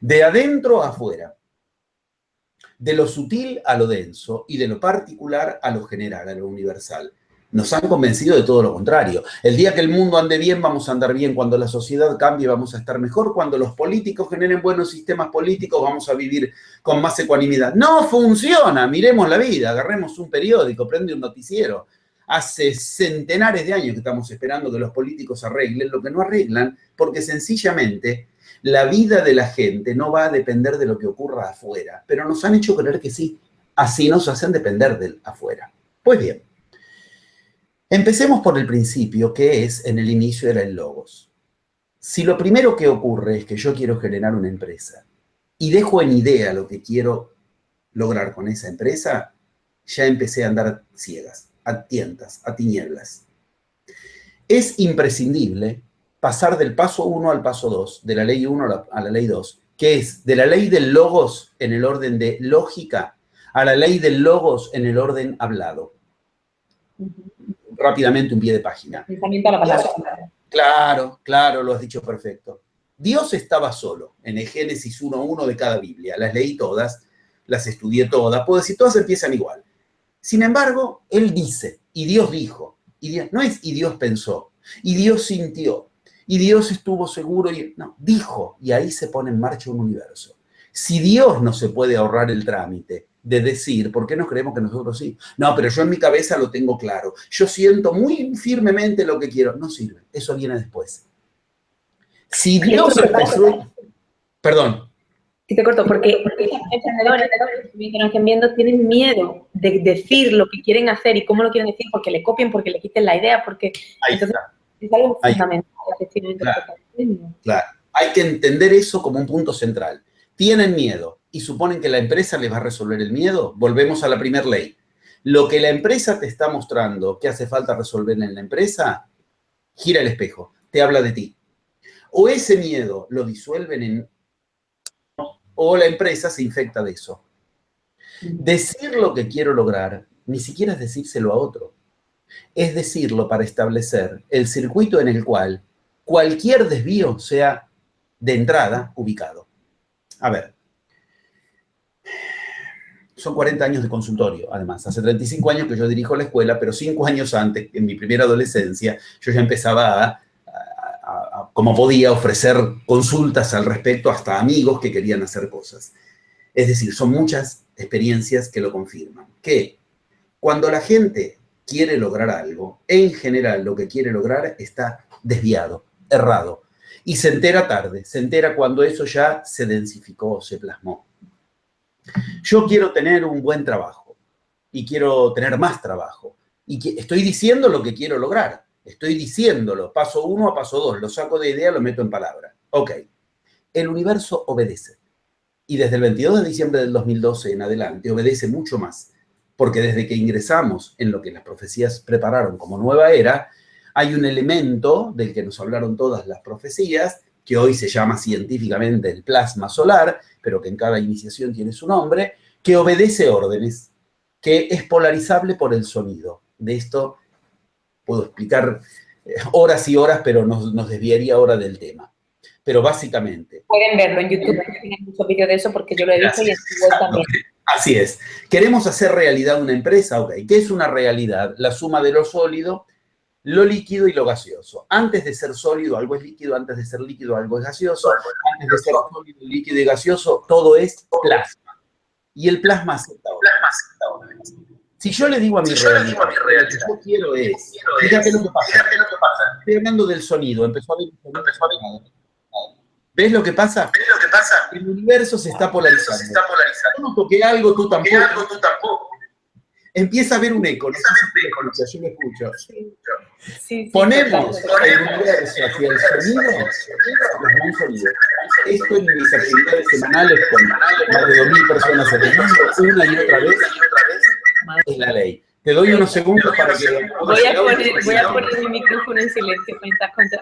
[SPEAKER 2] De adentro a afuera, de lo sutil a lo denso y de lo particular a lo general, a lo universal. Nos han convencido de todo lo contrario. El día que el mundo ande bien, vamos a andar bien. Cuando la sociedad cambie, vamos a estar mejor. Cuando los políticos generen buenos sistemas políticos, vamos a vivir con más ecuanimidad. ¡No funciona! Miremos la vida, agarremos un periódico, prende un noticiero. Hace centenares de años que estamos esperando que los políticos arreglen lo que no arreglan, porque sencillamente la vida de la gente no va a depender de lo que ocurra afuera. Pero nos han hecho creer que sí. Así nos hacen depender del afuera. Pues bien. Empecemos por el principio, que es, en el inicio era el logos. Si lo primero que ocurre es que yo quiero generar una empresa y dejo en idea lo que quiero lograr con esa empresa, ya empecé a andar ciegas, a tientas, a tinieblas. Es imprescindible pasar del paso 1 al paso 2, de la ley 1 a la ley 2, que es de la ley del logos en el orden de lógica a la ley del logos en el orden hablado. Rápidamente un pie de página.
[SPEAKER 1] Pensamiento a la palabra.
[SPEAKER 2] Claro, lo has dicho perfecto. Dios estaba solo en el Génesis 1:1 de cada Biblia. Las leí todas, las estudié todas. Puedo decir, todas empiezan igual. Sin embargo, Él dice, y Dios dijo, y Dios, no es y Dios pensó, y Dios sintió, y Dios estuvo seguro, no, dijo, y ahí se pone en marcha un universo. Si Dios no se puede ahorrar el trámite de decir, ¿por qué no creemos que nosotros sí? No, pero yo en mi cabeza lo tengo claro. Yo siento muy firmemente lo que quiero. No sirve, eso viene después. Si Dios empezó... Perdón.
[SPEAKER 1] Sí, te corto, porque los emprendedores que nos estén viendo tienen miedo de decir lo que quieren hacer y cómo lo quieren decir, porque le copien, porque le quiten la idea, porque...
[SPEAKER 2] Ahí
[SPEAKER 1] entonces,
[SPEAKER 2] está.
[SPEAKER 1] Es algo fundamental, efectivamente.
[SPEAKER 2] Claro. Hay que entender eso como un punto central. Tienen miedo y suponen que la empresa les va a resolver el miedo. Volvemos a la primera ley. Lo que la empresa te está mostrando que hace falta resolver en la empresa, gira el espejo, te habla de ti. O ese miedo lo disuelven en... o la empresa se infecta de eso. Decir lo que quiero lograr ni siquiera es decírselo a otro. Es decirlo para establecer el circuito en el cual cualquier desvío sea de entrada ubicado. A ver, son 40 años de consultorio, además. Hace 35 años que yo dirijo la escuela, pero 5 años antes, en mi primera adolescencia, yo ya empezaba como podía, ofrecer consultas al respecto hasta a amigos que querían hacer cosas. Es decir, son muchas experiencias que lo confirman. Que cuando la gente quiere lograr algo, en general lo que quiere lograr está desviado, errado. Y se entera tarde, se entera cuando eso ya se densificó, se plasmó. Yo quiero tener un buen trabajo y quiero tener más trabajo. Y estoy diciendo lo que quiero lograr. Estoy diciéndolo, paso 1 a paso 2, lo saco de idea, lo meto en palabra. Ok. El universo obedece. Y desde el 22 de diciembre del 2012 en adelante obedece mucho más. Porque desde que ingresamos en lo que las profecías prepararon como nueva era, hay un elemento del que nos hablaron todas las profecías, que hoy se llama científicamente el plasma solar, pero que en cada iniciación tiene su nombre, que obedece órdenes, que es polarizable por el sonido. De esto puedo explicar horas y horas, pero nos desviaría ahora del tema. Pero básicamente...
[SPEAKER 1] Pueden verlo en YouTube, tienen muchos vídeos de eso porque yo lo he visto y en tu web también.
[SPEAKER 2] Así es. Queremos hacer realidad una empresa, ok. ¿Qué es una realidad? La suma de lo sólido lo líquido y lo gaseoso. Antes de ser sólido, algo es líquido, antes de ser líquido, algo es gaseoso, antes de ser sólido, líquido y gaseoso, todo es plasma. Y el plasma acepta ahora. Si yo le digo a mi realidad, lo que yo quiero es, fíjate lo que pasa. Estoy hablando del sonido, empezó a haber un sonido. ¿Ves lo que pasa? El universo se está polarizando. Yo no toqué algo, tú tampoco. Empieza a haber un eco, no sé si yo lo escucho.
[SPEAKER 1] Sí,
[SPEAKER 2] Ponemos el universo hacia el sonido, los no sonidos. Esto en mis actividades semanales con más de 2.000 personas en el mundo, una y otra vez, es la ley. Te doy unos segundos para que...
[SPEAKER 1] Voy a poner mi micrófono en silencio mientras cuentas.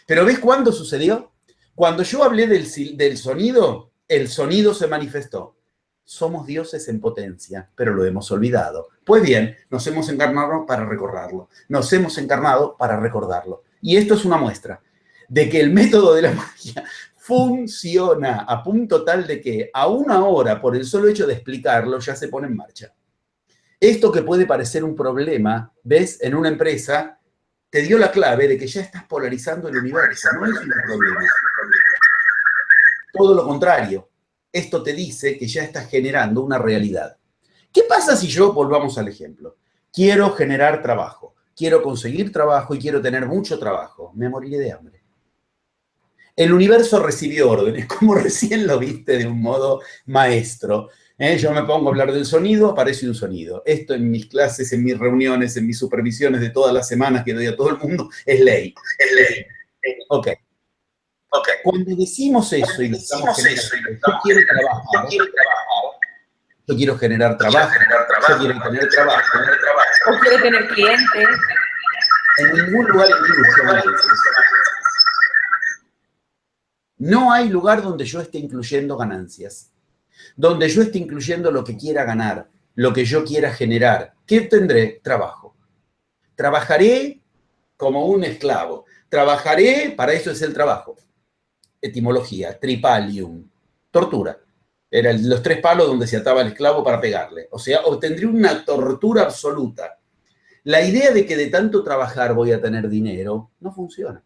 [SPEAKER 2] Pero ¿ves cuándo sucedió? Cuando yo hablé del sonido, el sonido se manifestó. Somos dioses en potencia, pero lo hemos olvidado. Pues bien, nos hemos encarnado para recordarlo. Nos hemos encarnado para recordarlo. Y esto es una muestra de que el método de la magia funciona a punto tal de que aún ahora, por el solo hecho de explicarlo, ya se pone en marcha. Esto que puede parecer un problema, ¿ves? En una empresa, te dio la clave de que ya estás polarizando el universo. No es un problema. Todo lo contrario. Esto te dice que ya estás generando una realidad. ¿Qué pasa si yo, volvamos al ejemplo, quiero generar trabajo, quiero conseguir trabajo y quiero tener mucho trabajo? Me moriré de hambre. El universo recibió órdenes, como recién lo viste de un modo maestro. Yo me pongo a hablar del sonido, aparece un sonido. Esto en mis clases, en mis reuniones, en mis supervisiones de todas las semanas que doy a todo el mundo, es ley. Ok. Cuando decimos eso y lo estamos generando, yo quiero trabajar, yo quiero generar trabajo, yo quiero tener trabajo.
[SPEAKER 1] O quiero tener clientes.
[SPEAKER 2] En ningún lugar incluyo. No hay lugar donde yo esté incluyendo ganancias, donde yo esté incluyendo lo que quiera ganar, lo que yo quiera generar. ¿Qué tendré? Trabajo. Trabajaré como un esclavo. Trabajaré, para eso es el trabajo. Etimología, tripalium, tortura. Eran los 3 palos donde se ataba el esclavo para pegarle. O sea, obtendría una tortura absoluta. La idea de que de tanto trabajar voy a tener dinero no funciona.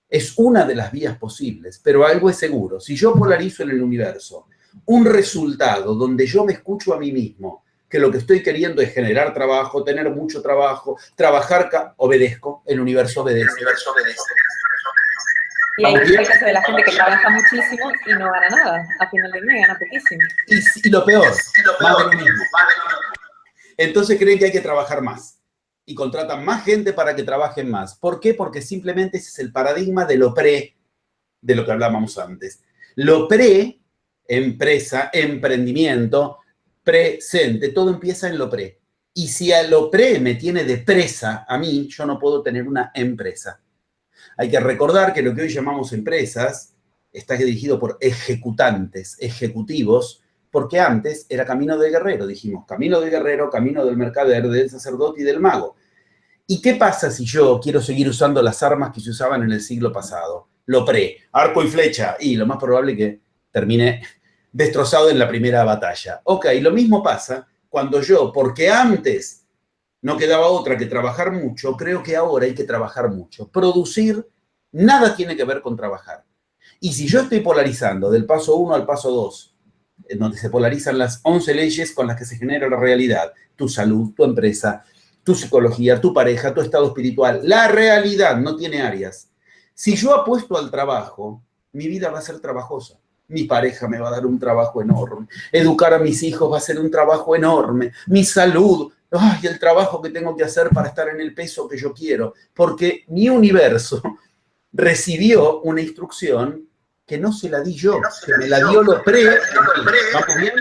[SPEAKER 2] Es una de las vías posibles, pero algo es seguro. Si yo polarizo en el universo un resultado donde yo me escucho a mí mismo, que lo que estoy queriendo es generar trabajo, tener mucho trabajo, trabajar, obedezco, el universo obedece.
[SPEAKER 1] Y ahí es el caso de la gente que trabaja muchísimo y no gana nada. A final de mes gana poquísimo.
[SPEAKER 2] Y lo peor, más de lo mismo. Entonces creen que hay que trabajar más. Y contratan más gente para que trabajen más. ¿Por qué? Porque simplemente ese es el paradigma de lo pre, de lo que hablábamos antes. Lo pre, empresa, emprendimiento, presente, todo empieza en lo pre. Y si a lo pre me tiene de presa a mí, yo no puedo tener una empresa. Hay que recordar que lo que hoy llamamos empresas está dirigido por ejecutantes, ejecutivos, porque antes era camino del guerrero, dijimos, camino del guerrero, camino del mercader, del sacerdote y del mago. ¿Y qué pasa si yo quiero seguir usando las armas que se usaban en el siglo pasado? Lo pre, arco y flecha, y lo más probable que termine destrozado en la primera batalla. Ok, lo mismo pasa cuando yo, porque antes no quedaba otra que trabajar mucho, creo que ahora hay que trabajar mucho. Producir, nada tiene que ver con trabajar. Y si yo estoy polarizando del paso 1 al paso 2, en donde se polarizan las 11 leyes con las que se genera la realidad, tu salud, tu empresa, tu psicología, tu pareja, tu estado espiritual, la realidad no tiene áreas. Si yo apuesto al trabajo, mi vida va a ser trabajosa. Mi pareja me va a dar un trabajo enorme. Educar a mis hijos va a ser un trabajo enorme. Mi salud, ay, el trabajo que tengo que hacer para estar en el peso que yo quiero. Porque mi universo recibió una instrucción que no se la di yo, que me la dio lo pre. ¿Vamos bien?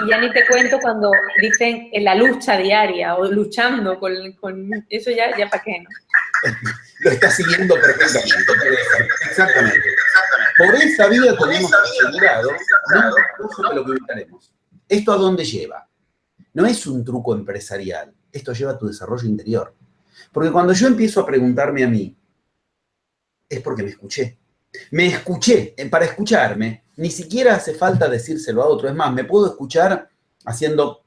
[SPEAKER 1] Y ya ni te cuento cuando dicen en la lucha diaria o luchando con eso, ya para qué, ¿no?
[SPEAKER 2] Lo está siguiendo perfectamente. Exactamente. Por esa vía tenemos asegurado no solo lo que evitaremos. ¿Esto a dónde lleva? No es un truco empresarial, esto lleva a tu desarrollo interior. Porque cuando yo empiezo a preguntarme a mí, es porque me escuché. Me escuché. Para escucharme, ni siquiera hace falta decírselo a otro. Es más, me puedo escuchar haciendo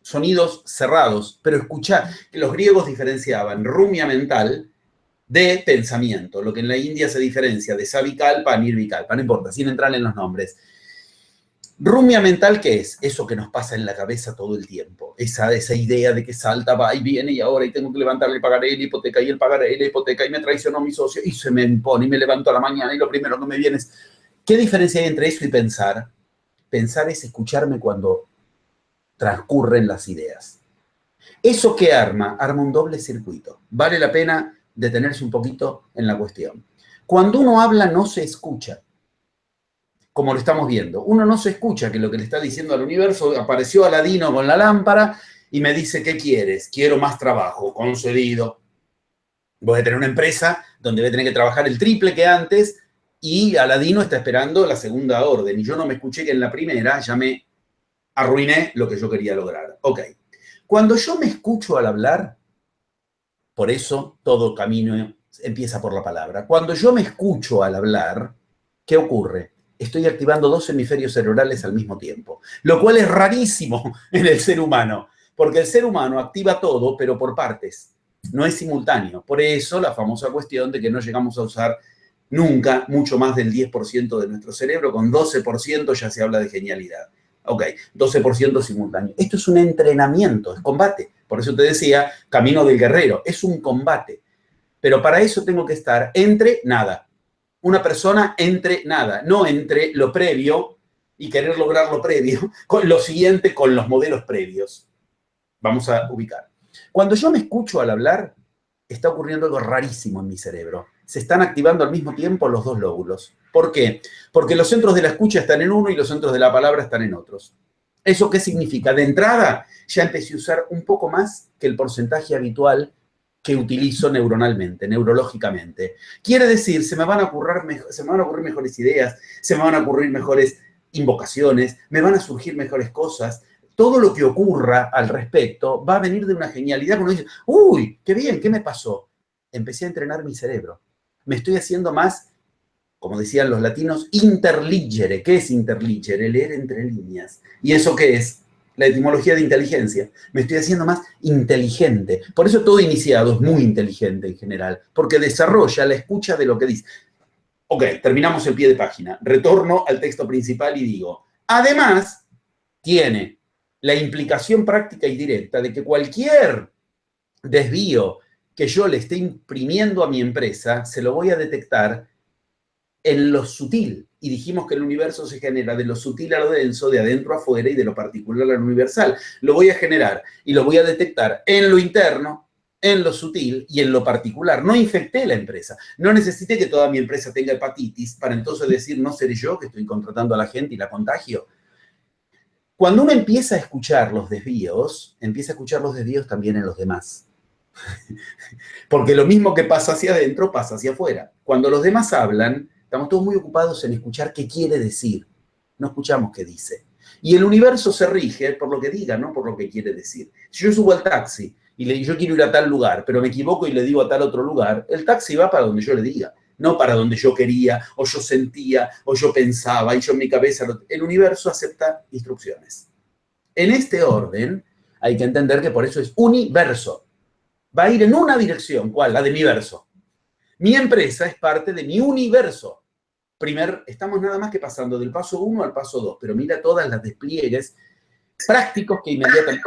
[SPEAKER 2] sonidos cerrados, pero escuchá, que los griegos diferenciaban rumia mental de pensamiento, lo que en la India se diferencia de savikalpa, nirvikalpa, no importa, sin entrar en los nombres. Rumia mental, ¿qué es? Eso que nos pasa en la cabeza todo el tiempo. Esa idea de que salta, va y viene y ahora y tengo que levantarle, pagaré la hipoteca y el pagaré la hipoteca y me traicionó mi socio y se me impone y me levanto a la mañana y lo primero que me viene es... ¿Qué diferencia hay entre eso y pensar? Pensar es escucharme cuando transcurren las ideas. ¿Eso qué arma? Arma un doble circuito. Vale la pena detenerse un poquito en la cuestión. Cuando uno habla no se escucha, como lo estamos viendo. Uno no se escucha que lo que le está diciendo al universo, apareció Aladino con la lámpara y me dice, ¿qué quieres? Quiero más trabajo, concedido. Voy a tener una empresa donde voy a tener que trabajar el triple que antes y Aladino está esperando la segunda orden. Y yo no me escuché que en la primera ya me arruiné lo que yo quería lograr. Ok. Cuando yo me escucho al hablar, por eso todo camino empieza por la palabra. Cuando yo me escucho al hablar, ¿qué ocurre? Estoy activando dos hemisferios cerebrales al mismo tiempo, lo cual es rarísimo en el ser humano, porque el ser humano activa todo, pero por partes, no es simultáneo. Por eso la famosa cuestión de que no llegamos a usar nunca mucho más del 10% de nuestro cerebro, con 12% ya se habla de genialidad. Ok, 12% simultáneo. Esto es un entrenamiento, es combate. Por eso te decía, camino del guerrero, es un combate. Pero para eso tengo que estar entre nada. Una persona entre nada, no entre lo previo y querer lograr lo previo, con lo siguiente con los modelos previos. Vamos a ubicar. Cuando yo me escucho al hablar, está ocurriendo algo rarísimo en mi cerebro. Se están activando al mismo tiempo los dos lóbulos. ¿Por qué? Porque los centros de la escucha están en uno y los centros de la palabra están en otros. ¿Eso qué significa? De entrada, ya empecé a usar un poco más que el porcentaje habitual que utilizo neuronalmente, neurológicamente. Quiere decir, se me van a ocurrir mejores ideas, se me van a ocurrir mejores invocaciones, me van a surgir mejores cosas. Todo lo que ocurra al respecto va a venir de una genialidad. Uno dice, uy, qué bien, ¿qué me pasó? Empecé a entrenar mi cerebro. Me estoy haciendo más, como decían los latinos, interligere. ¿Qué es interligere? Leer entre líneas. ¿Y eso qué es? La etimología de inteligencia. Me estoy haciendo más inteligente. Por eso todo iniciado es muy inteligente en general, porque desarrolla la escucha de lo que dice. Ok, terminamos el pie de página. Retorno al texto principal y digo, además, tiene la implicación práctica y directa de que cualquier desvío que yo le esté imprimiendo a mi empresa, se lo voy a detectar en lo sutil. Y dijimos que el universo se genera de lo sutil a lo denso, de adentro a afuera y de lo particular a lo universal. Lo voy a generar y lo voy a detectar en lo interno, en lo sutil y en lo particular. No infecté la empresa. No necesité que toda mi empresa tenga hepatitis para entonces decir, no seré yo que estoy contratando a la gente y la contagio. Cuando uno empieza a escuchar los desvíos, empieza a escuchar los desvíos también en los demás. Porque lo mismo que pasa hacia adentro, pasa hacia afuera. Cuando los demás hablan, estamos todos muy ocupados en escuchar qué quiere decir. No escuchamos qué dice. Y el universo se rige por lo que diga, no por lo que quiere decir. Si yo subo al taxi y le digo, yo quiero ir a tal lugar, pero me equivoco y le digo a tal otro lugar, el taxi va para donde yo le diga, no para donde yo quería, o yo sentía, o yo pensaba, y yo en mi cabeza... El universo acepta instrucciones. En este orden, hay que entender que por eso es universo. Va a ir en una dirección. ¿Cuál? La de mi verso. Mi empresa es parte de mi universo. Estamos nada más que pasando del paso 1 al paso 2, pero mira todas las despliegues prácticos que inmediatamente...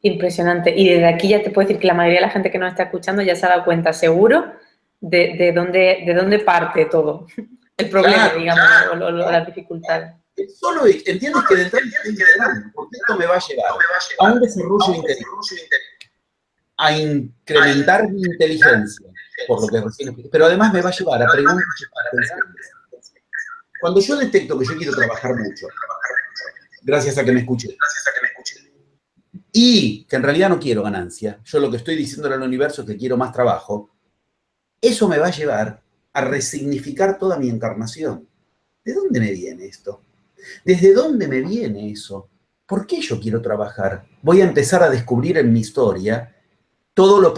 [SPEAKER 1] Impresionante. Y desde aquí ya te puedo decir que la mayoría de la gente que nos está escuchando ya se ha dado cuenta seguro de dónde parte todo. El problema,
[SPEAKER 2] claro,
[SPEAKER 1] digamos,
[SPEAKER 2] claro,
[SPEAKER 1] las dificultades.
[SPEAKER 2] Solo entiendes que de entrada porque esto me va a llevar a un desarrollo interior, a incrementar mi inteligencia, por lo que recién expliqué, pero además me va a llevar a preguntas. Cuando yo detecto que yo quiero trabajar mucho, gracias a que me escuché, y que en realidad no quiero ganancia, yo lo que estoy diciendo al universo es que quiero más trabajo, eso me va a llevar a resignificar toda mi encarnación. ¿De dónde me viene esto? ¿Desde dónde me viene eso? ¿Por qué yo quiero trabajar? Voy a empezar a descubrir en mi historia todo lo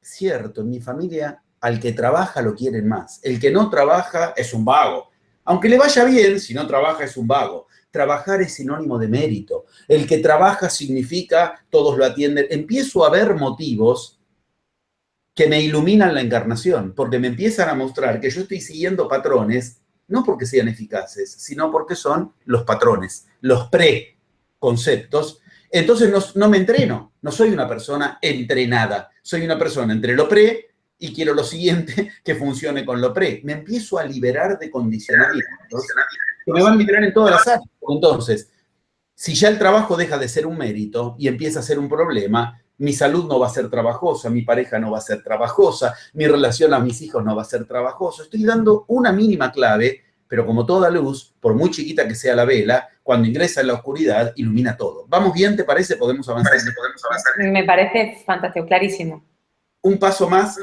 [SPEAKER 2] cierto, en mi familia, al que trabaja lo quieren más. El que no trabaja es un vago. Aunque le vaya bien, si no trabaja es un vago. Trabajar es sinónimo de mérito. El que trabaja significa todos lo atienden. Empiezo a ver motivos que me iluminan la encarnación, porque me empiezan a mostrar que yo estoy siguiendo patrones, no porque sean eficaces, sino porque son los patrones, los preconceptos. Entonces no me entreno, no soy una persona entrenada, soy una persona entre lo pre y quiero lo siguiente que funcione con lo pre. Me empiezo a liberar de condicionamientos que me van a liberar en todas las áreas. Entonces, si ya el trabajo deja de ser un mérito y empieza a ser un problema, mi salud no va a ser trabajosa, mi pareja no va a ser trabajosa, mi relación a mis hijos no va a ser trabajosa. Estoy dando una mínima clave, pero como toda luz, por muy chiquita que sea la vela, cuando ingresa en la oscuridad, ilumina todo. ¿Vamos bien, te parece? ¿Podemos avanzar?
[SPEAKER 1] Me parece fantástico, clarísimo.
[SPEAKER 2] Un paso más,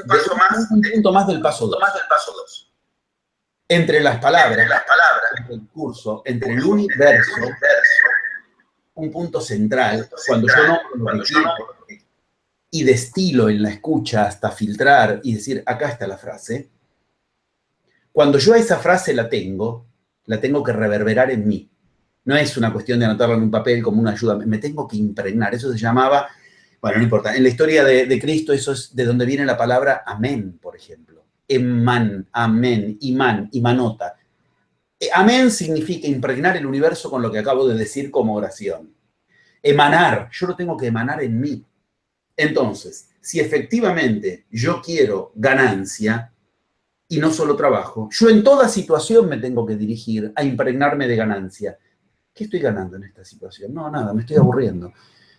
[SPEAKER 2] un punto más del paso 2. Entre las palabras, entre el curso, entre el universo, un punto central, cuando yo no lo que quiero y destilo en la escucha hasta filtrar y decir, acá está la frase, cuando yo a esa frase la tengo que reverberar en mí. No es una cuestión de anotarla en un papel como una ayuda, me tengo que impregnar. Eso se llamaba, bueno, no importa, en la historia de Cristo eso es de donde viene la palabra amén, por ejemplo. Eman, amén, imán, imanota. Amén significa impregnar el universo con lo que acabo de decir como oración. Emanar, yo lo tengo que emanar en mí. Entonces, si efectivamente yo quiero ganancia y no solo trabajo, yo en toda situación me tengo que dirigir a impregnarme de ganancia. ¿Qué estoy ganando en esta situación? No, nada, me estoy aburriendo.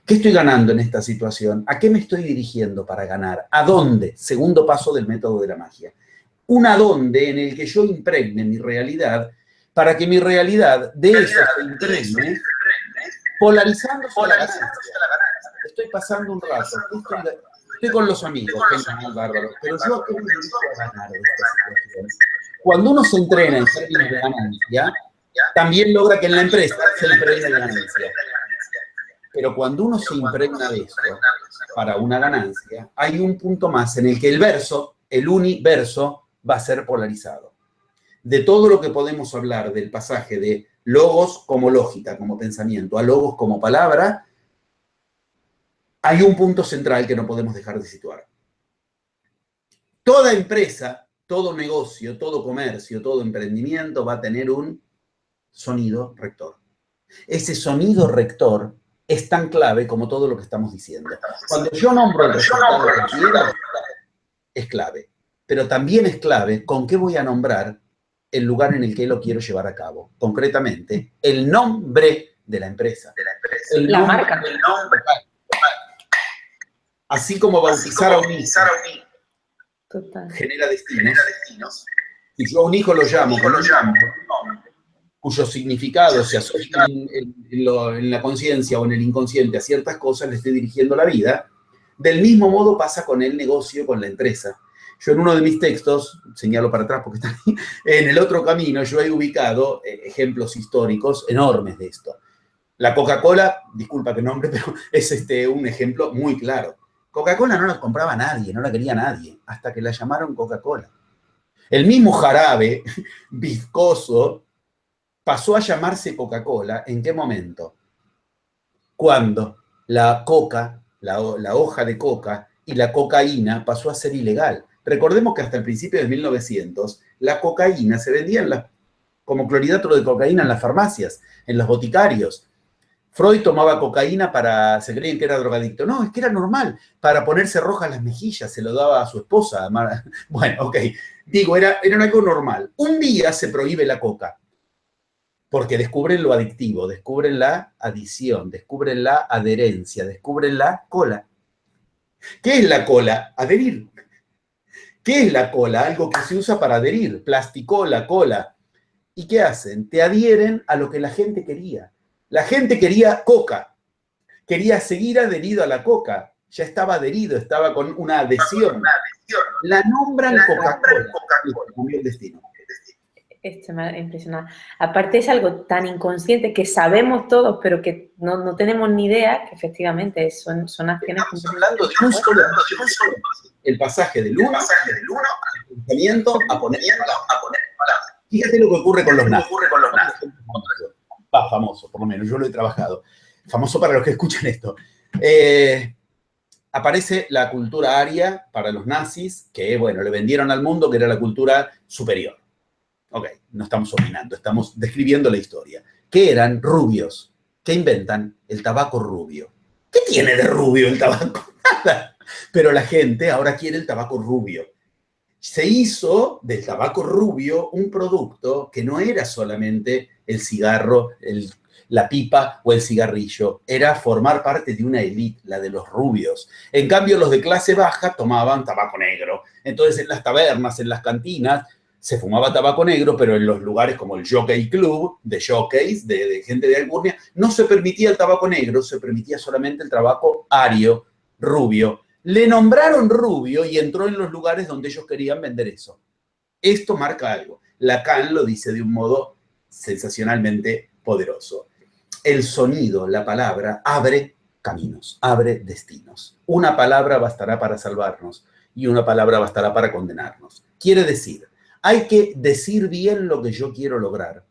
[SPEAKER 2] ¿Qué estoy ganando en esta situación? ¿A qué me estoy dirigiendo para ganar? ¿A dónde? Segundo paso del método de la magia. Un a dónde en el que yo impregne mi realidad para que mi realidad de eso se impregne polarizándose la ganancia. Estoy pasando un rato, estoy con los amigos, genial, bárbaro, pero yo ¿qué me dirijo a ganar de esta situación? Cuando uno se entrena en términos de ganancia, también logra que en la empresa se impregne de ganancia. Pero cuando uno se impregna de esto para una ganancia, hay un punto más en el que el verso, el universo, va a ser polarizado. De todo lo que podemos hablar del pasaje de logos como lógica, como pensamiento, a logos como palabra, hay un punto central que no podemos dejar de situar. Toda empresa, todo negocio, todo comercio, todo emprendimiento va a tener un sonido rector. Ese sonido rector es tan clave como todo lo que estamos diciendo. Cuando yo nombro el resultado que quiero, es clave. Pero también es clave con qué voy a nombrar el lugar en el que lo quiero llevar a cabo. Concretamente, el nombre de la empresa.
[SPEAKER 1] La marca.
[SPEAKER 2] El nombre. Así como bautizar a un hijo genera destinos. Si yo a un hijo lo llamo con un nombre, cuyo significado se asocia en la conciencia o en el inconsciente a ciertas cosas, le estoy dirigiendo la vida. Del mismo modo pasa con el negocio, con la empresa. Yo en uno de mis textos, señalo para atrás porque está ahí, en el otro camino yo he ubicado ejemplos históricos enormes de esto. La Coca-Cola, disculpa que nombre, pero es un ejemplo muy claro. Coca-Cola no la compraba nadie, no la quería nadie, hasta que la llamaron Coca-Cola. El mismo jarabe viscoso pasó a llamarse Coca-Cola, ¿en qué momento? Cuando la coca, la hoja de coca y la cocaína pasó a ser ilegal. Recordemos que hasta el principio de 1900 la cocaína se vendía como clorhidrato de cocaína en las farmacias, en los boticarios. Freud tomaba cocaína se creían que era drogadicto. No, es que era normal, para ponerse rojas las mejillas, se lo daba a su esposa. Bueno, ok, digo, era algo normal. Un día se prohíbe la coca, porque descubren lo adictivo, descubren la adición, descubren la adherencia, descubren la cola. ¿Qué es la cola? Adherir. ¿Qué es la cola? Algo que se usa para adherir, plasticola, cola. ¿Y qué hacen? Te adhieren a lo que la gente quería. La gente quería coca, quería seguir adherido a la coca, ya estaba adherido, estaba con una adhesión. La nombran Coca-Cola, cambió el destino.
[SPEAKER 1] Esto me ha impresionado. Aparte es algo tan inconsciente que sabemos todos, pero que no tenemos ni idea, que efectivamente son acciones...
[SPEAKER 2] Estamos hablando de un solo. El pasaje del uno al pensamiento a poner palabras. Fíjate lo que ocurre con los nazis. Va, famoso, por lo menos, yo lo he trabajado. Famoso para los que escuchan esto. Aparece la cultura aria para los nazis, que, bueno, le vendieron al mundo que era la cultura superior. Ok, no estamos opinando, estamos describiendo la historia. ¿Qué eran? Rubios. ¿Qué inventan? El tabaco rubio. ¿Qué tiene de rubio el tabaco? Nada. Pero la gente ahora quiere el tabaco rubio. Se hizo del tabaco rubio un producto que no era solamente el cigarro, la pipa o el cigarrillo, era formar parte de una élite, la de los rubios. En cambio, los de clase baja tomaban tabaco negro. Entonces, en las tabernas, en las cantinas, se fumaba tabaco negro, pero en los lugares como el Jockey Club, de jockeys, de gente de alcurnia, no se permitía el tabaco negro, se permitía solamente el tabaco ario, rubio. Le nombraron rubio y entró en los lugares donde ellos querían vender eso. Esto marca algo. Lacan lo dice de un modo sensacionalmente poderoso. El sonido, la palabra, abre caminos, abre destinos. Una palabra bastará para salvarnos y una palabra bastará para condenarnos. Quiere decir, hay que decir bien lo que yo quiero lograr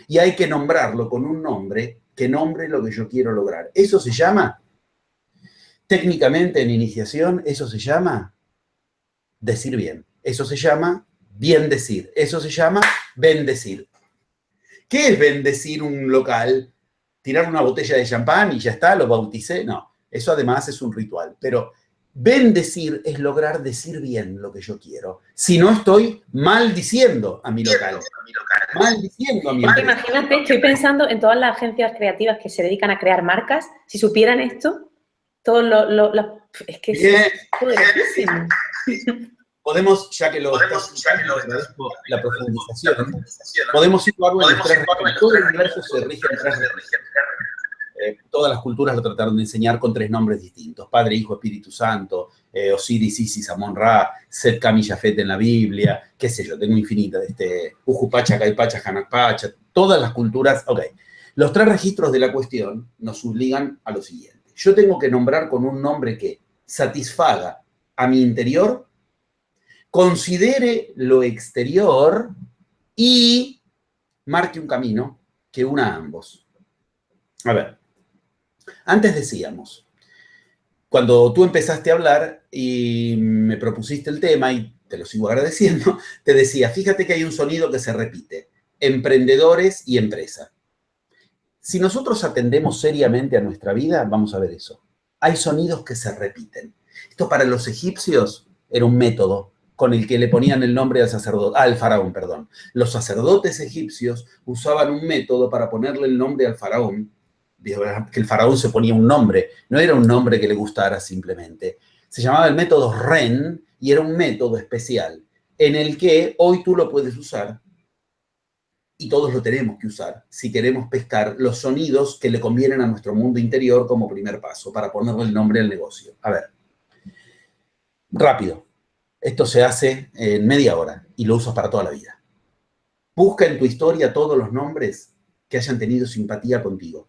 [SPEAKER 2] y hay que nombrarlo con un nombre que nombre lo que yo quiero lograr. Eso se llama, técnicamente en iniciación, eso se llama decir bien. Eso se llama bien decir. Eso se llama bendecir. ¿Qué es bendecir un local? ¿Tirar una botella de champán y ya está, lo bauticé? No, eso además es un ritual. Pero bendecir es lograr decir bien lo que yo quiero. Si no estoy maldiciendo a mi local. Maldiciendo a mi local.
[SPEAKER 1] Imagínate, estoy pensando en todas las agencias creativas que se dedican a crear marcas. Si supieran esto, todos es que es poderosísimo.
[SPEAKER 2] Podemos, ya que lo la profundización, podemos situarlo en los tres registros. Todo el universo se rige en tres registros. Todas las culturas lo trataron de enseñar con tres nombres distintos: Padre, Hijo, Espíritu Santo, Osiris, Isis, Amón, Ra, Set, Cam y Jafet en la Biblia, qué sé yo, tengo infinita, Ujupacha, Caipacha, Hanakpacha, todas las culturas. Ok, los tres registros de la cuestión nos obligan a lo siguiente. Yo tengo que nombrar con un nombre que satisfaga a mi interior, considere lo exterior y marque un camino que una a ambos. A ver, antes decíamos, cuando tú empezaste a hablar y me propusiste el tema, y te lo sigo agradeciendo, te decía, fíjate que hay un sonido que se repite: emprendedores y empresa. Si nosotros atendemos seriamente a nuestra vida, vamos a ver eso. Hay sonidos que se repiten. Esto para los egipcios era un método con el que le ponían el nombre al faraón, perdón. Los sacerdotes egipcios usaban un método para ponerle el nombre al faraón, que el faraón se ponía un nombre, no era un nombre que le gustara simplemente. Se llamaba el método Ren y era un método especial en el que hoy tú lo puedes usar y todos lo tenemos que usar si queremos pescar los sonidos que le convienen a nuestro mundo interior como primer paso para ponerle el nombre al negocio. A ver, rápido. Esto se hace en media hora y lo usas para toda la vida. Busca en tu historia todos los nombres que hayan tenido simpatía contigo.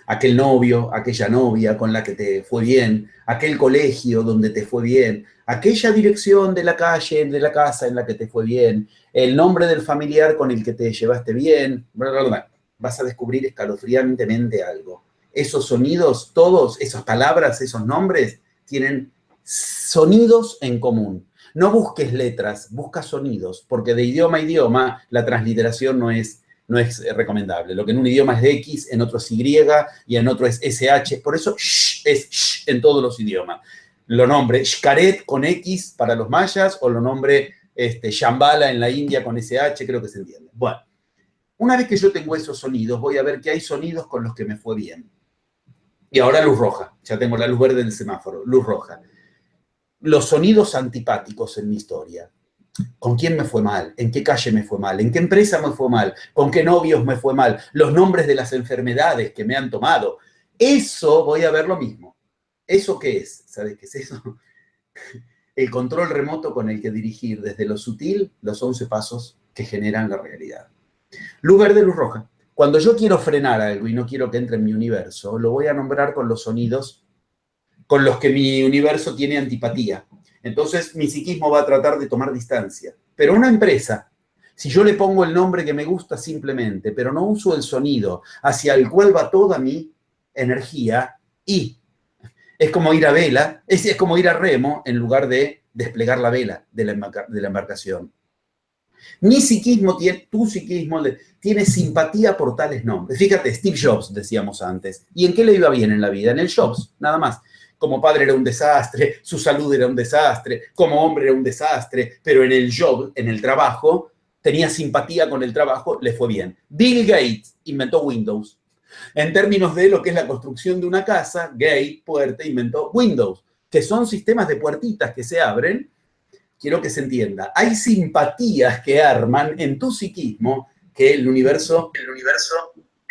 [SPEAKER 2] Aquel novio, aquella novia con la que te fue bien, aquel colegio donde te fue bien, aquella dirección de la calle, de la casa en la que te fue bien, el nombre del familiar con el que te llevaste bien, bla, bla, bla. Vas a descubrir escalofriantemente algo. Esos sonidos, todos, esas palabras, esos nombres, tienen sonidos en común. No busques letras, busca sonidos, porque de idioma a idioma la transliteración no es recomendable. Lo que en un idioma es de X, en otro es Y y en otro es SH. Por eso sh es sh en todos los idiomas. Lo nombre Xcaret con X para los mayas o lo nombre Shambhala en la India con SH, creo que se entiende. Bueno, una vez que yo tengo esos sonidos, voy a ver que hay sonidos con los que me fue bien. Y ahora luz roja. Ya tengo la luz verde del semáforo. Luz roja. Los sonidos antipáticos en mi historia. ¿Con quién me fue mal? ¿En qué calle me fue mal? ¿En qué empresa me fue mal? ¿Con qué novios me fue mal? Los nombres de las enfermedades que me han tomado. Eso voy a ver lo mismo. ¿Eso qué es? ¿Sabes qué es eso? El control remoto con el que dirigir desde lo sutil los 11 pasos que generan la realidad. Luz verde, luz roja. Cuando yo quiero frenar algo y no quiero que entre en mi universo, lo voy a nombrar con los sonidos con los que mi universo tiene antipatía. Entonces mi psiquismo va a tratar de tomar distancia. Pero una empresa Si yo le pongo el nombre que me gusta simplemente, pero no uso el sonido hacia el cual va toda mi energía, y es como ir a vela, es como ir a remo en lugar de desplegar la vela de la embarcación. Mi psiquismo, tu psiquismo tiene simpatía por tales nombres. Fíjate, Steve Jobs, decíamos antes. ¿Y en qué le iba bien en la vida? En el Jobs, nada más. Como padre era un desastre, su salud era un desastre, como hombre era un desastre, pero en el job, en el trabajo, tenía simpatía con el trabajo, le fue bien. Bill Gates inventó Windows. En términos de lo que es la construcción de una casa, Gate, puerta, inventó Windows, que son sistemas de puertitas que se abren. Quiero que se entienda. Hay simpatías que arman en tu psiquismo que el universo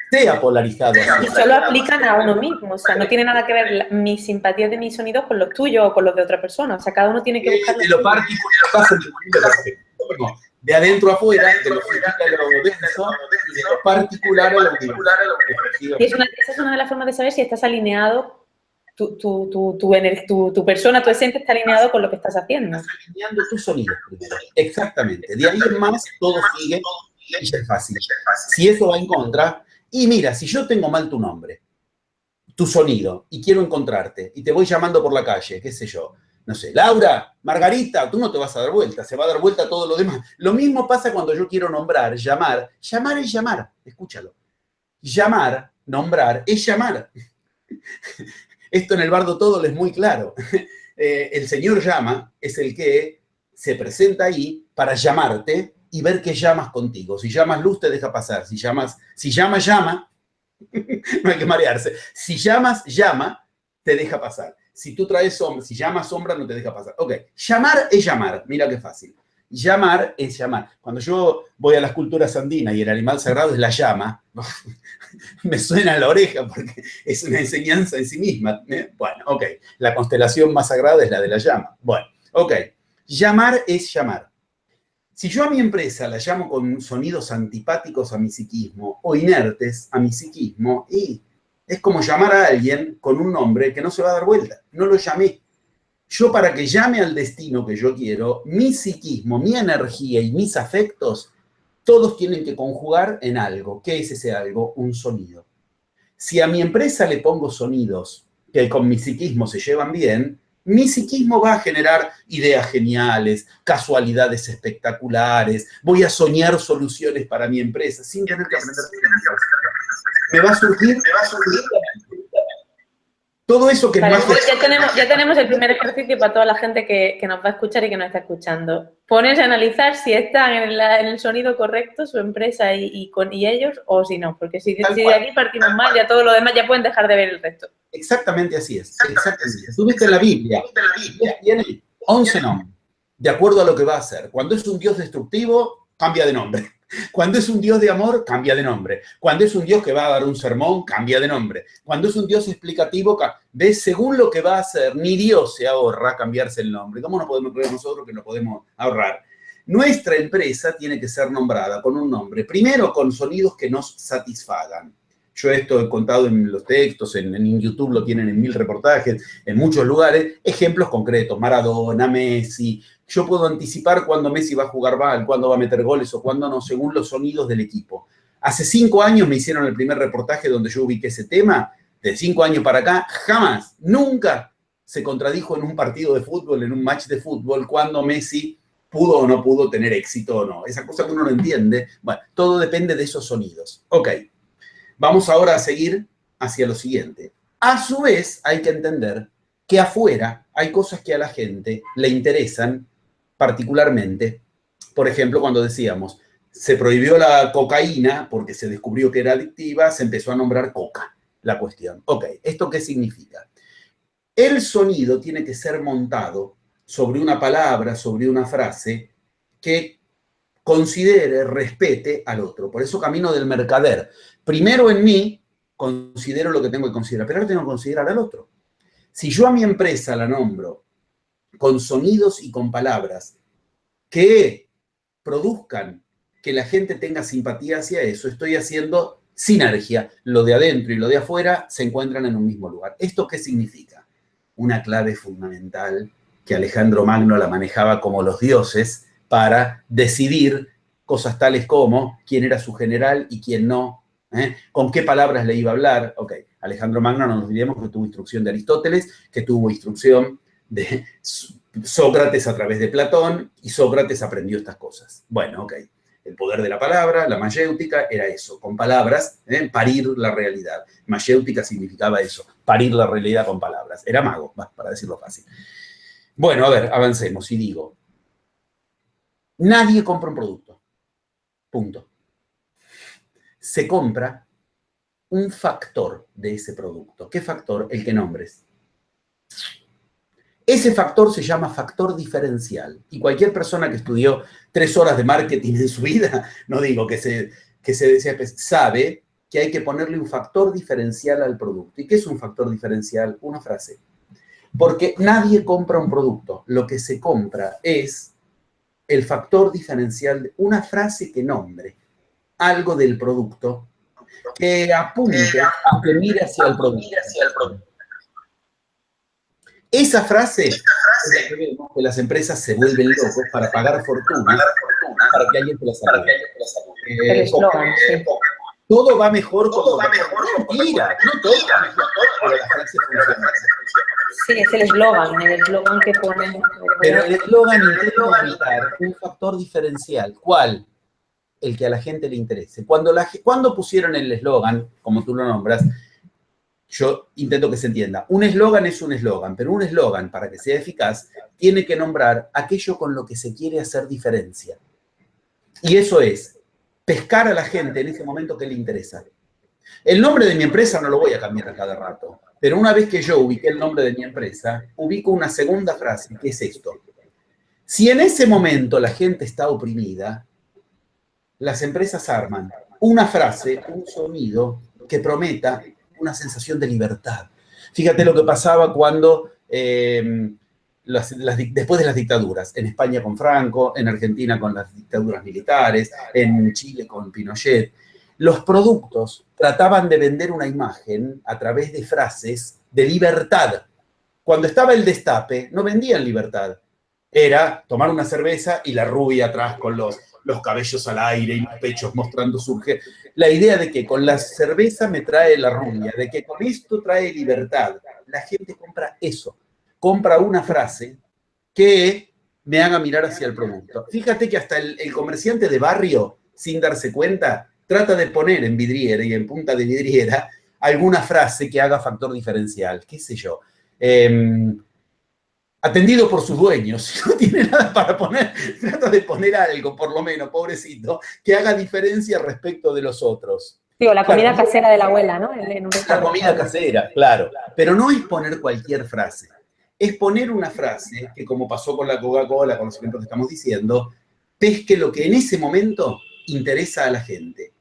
[SPEAKER 2] sea polarizado.
[SPEAKER 1] Y solo aplican a uno mismo, o sea, no tiene nada que ver mis simpatías de mis sonidos con los tuyos o con los de otra persona, o sea, cada uno tiene que buscar
[SPEAKER 2] de lo particular, de adentro a afuera, de lo denso y de lo particular a lo universal.
[SPEAKER 1] Esa es una de las formas de saber si estás alineado, tu persona, tu esencia está alineado con lo que estás haciendo.
[SPEAKER 2] Estás alineando tus sonidos primero. Exactamente. De ahí en más, todo sigue y ya es fácil. Si eso va en contra, y mira, si yo tengo mal tu nombre, tu sonido, y quiero encontrarte, y te voy llamando por la calle, qué sé yo, no sé, Laura, Margarita, tú no te vas a dar vuelta, se va a dar vuelta todo lo demás. Lo mismo pasa cuando yo quiero nombrar, llamar. Llamar es llamar, escúchalo. Llamar, nombrar, es llamar. Esto en el Bardo Todo es muy claro. El Señor llama es el que se presenta ahí para llamarte y ver que llamas contigo. Si llamas luz, te deja pasar. Si llama, no hay que marearse. Si llamas, llama, te deja pasar. Si tú traes sombra, si llamas sombra, no te deja pasar. Ok, llamar es llamar. Mira qué fácil. Llamar es llamar. Cuando yo voy a las culturas andinas y el animal sagrado es la llama, me suena en la oreja porque es una enseñanza en sí misma. Bueno, ok. La constelación más sagrada es la de la llama. Bueno, ok. Llamar es llamar. Si yo a mi empresa la llamo con sonidos antipáticos a mi psiquismo o inertes a mi psiquismo, y es como llamar a alguien con un nombre que no se va a dar vuelta. No lo llamé. Yo, para que llame al destino que yo quiero, mi psiquismo, mi energía y mis afectos, todos tienen que conjugar en algo. ¿Qué es ese algo? Un sonido. Si a mi empresa le pongo sonidos que con mi psiquismo se llevan bien, mi psiquismo va a generar ideas geniales, casualidades espectaculares, voy a soñar soluciones para mi empresa sin tener que aprender. Me va a surgir todo eso que
[SPEAKER 1] vale, pues ya tenemos el primer ejercicio para toda la gente que nos va a escuchar y que nos está escuchando. Ponerse a analizar si están en el sonido correcto, su empresa y ellos, o si no. Porque si de aquí partimos mal, ya todo lo demás ya pueden dejar de ver el resto.
[SPEAKER 2] Exactamente así es. Exactamente. Tú viste en la Biblia, tiene 11 nombres, de acuerdo a lo que va a hacer. Cuando es un Dios destructivo, cambia de nombre. Cuando es un Dios de amor, cambia de nombre. Cuando es un Dios que va a dar un sermón, cambia de nombre. Cuando es un Dios explicativo, ves, según lo que va a hacer, ni Dios se ahorra cambiarse el nombre. ¿Cómo no podemos creer nosotros que no podemos ahorrar? Nuestra empresa tiene que ser nombrada con un nombre, primero con sonidos que nos satisfagan. Yo esto he contado en los textos, en YouTube lo tienen en 1000 reportajes, en muchos lugares, ejemplos concretos, Maradona, Messi. Yo puedo anticipar cuándo Messi va a jugar mal, cuándo va a meter goles o cuándo no, según los sonidos del equipo. Hace 5 años me hicieron el primer reportaje donde yo ubiqué ese tema. De 5 años para acá, jamás, nunca se contradijo en un partido de fútbol, en un match de fútbol, cuando Messi pudo o no pudo tener éxito o no. Esa cosa que uno no entiende. Bueno, todo depende de esos sonidos. Ok. Vamos ahora a seguir hacia lo siguiente. A su vez, hay que entender que afuera hay cosas que a la gente le interesan particularmente. Por ejemplo, cuando decíamos, se prohibió la cocaína porque se descubrió que era adictiva, se empezó a nombrar coca, la cuestión. Ok, ¿esto qué significa? El sonido tiene que ser montado sobre una palabra, sobre una frase que considere, respete al otro. Por eso camino del mercader. Primero en mí considero lo que tengo que considerar, pero ahora tengo que considerar al otro. Si yo a mi empresa la nombro con sonidos y con palabras que produzcan que la gente tenga simpatía hacia eso, estoy haciendo sinergia. Lo de adentro y lo de afuera se encuentran en un mismo lugar. ¿Esto qué significa? Una clave fundamental que Alejandro Magno la manejaba como los dioses para decidir cosas tales como quién era su general y quién no, con qué palabras le iba a hablar. Ok, Alejandro Magno, no nos olvidemos que tuvo instrucción de Aristóteles, que tuvo instrucción de Sócrates a través de Platón, y Sócrates aprendió estas cosas. Bueno, ok. El poder de la palabra, la mayéutica, era eso, con palabras, parir la realidad. Mayéutica significaba eso, parir la realidad con palabras. Era mago, para decirlo fácil. Bueno, a ver, avancemos y digo, nadie compra un producto, punto. Se compra un factor de ese producto. ¿Qué factor? El que nombres. Ese factor se llama factor diferencial. Y cualquier persona que estudió 3 horas de marketing en su vida, no digo sabe que hay que ponerle un factor diferencial al producto. ¿Y qué es un factor diferencial? Una frase. Porque nadie compra un producto. Lo que se compra es el factor diferencial de una frase que nombre algo del producto que apunte a que mire hacia el producto. Esa frase es la que vemos que las empresas se vuelven locos para pagar fortuna para que alguien se la salude.
[SPEAKER 1] El eslogan, sí.
[SPEAKER 2] Todo va mejor con mentira, no todo va mejor, pero la frase funciona.
[SPEAKER 1] Sí, es el eslogan que ponen.
[SPEAKER 2] Pero el eslogan intenta evitar un factor diferencial. ¿Cuál? El que a la gente le interese. Cuando pusieron el eslogan, como tú lo nombras, yo intento que se entienda. Un eslogan es un eslogan, pero un eslogan, para que sea eficaz, tiene que nombrar aquello con lo que se quiere hacer diferencia. Y eso es pescar a la gente en ese momento que le interesa. El nombre de mi empresa no lo voy a cambiar a cada rato, pero una vez que yo ubiqué el nombre de mi empresa, ubico una segunda frase, que es esto. Si en ese momento la gente está oprimida, las empresas arman una frase, un sonido que prometa una sensación de libertad. Fíjate lo que pasaba cuando, después de las dictaduras, en España con Franco, en Argentina con las dictaduras militares, en Chile con Pinochet, los productos trataban de vender una imagen a través de frases de libertad. Cuando estaba el destape, no vendían libertad. Era tomar una cerveza y la rubia atrás con los cabellos al aire y los pechos mostrando surge. La idea de que con la cerveza me trae la rubia, de que con esto trae libertad. La gente compra eso. Compra una frase que me haga mirar hacia el producto. Fíjate que hasta el comerciante de barrio, sin darse cuenta, trata de poner en vidriera y en punta de vidriera alguna frase que haga factor diferencial. ¿Qué sé yo? Atendido por sus dueños, si no tiene nada para poner, trata de poner algo, por lo menos, pobrecito, que haga diferencia respecto de los otros.
[SPEAKER 1] Digo, la comida casera de la abuela, ¿no?
[SPEAKER 2] La comida casera, claro. Pero no es poner cualquier frase. Es poner una frase que, como pasó con la Coca-Cola, con los ejemplos que estamos diciendo, pesque lo que en ese momento interesa a la gente.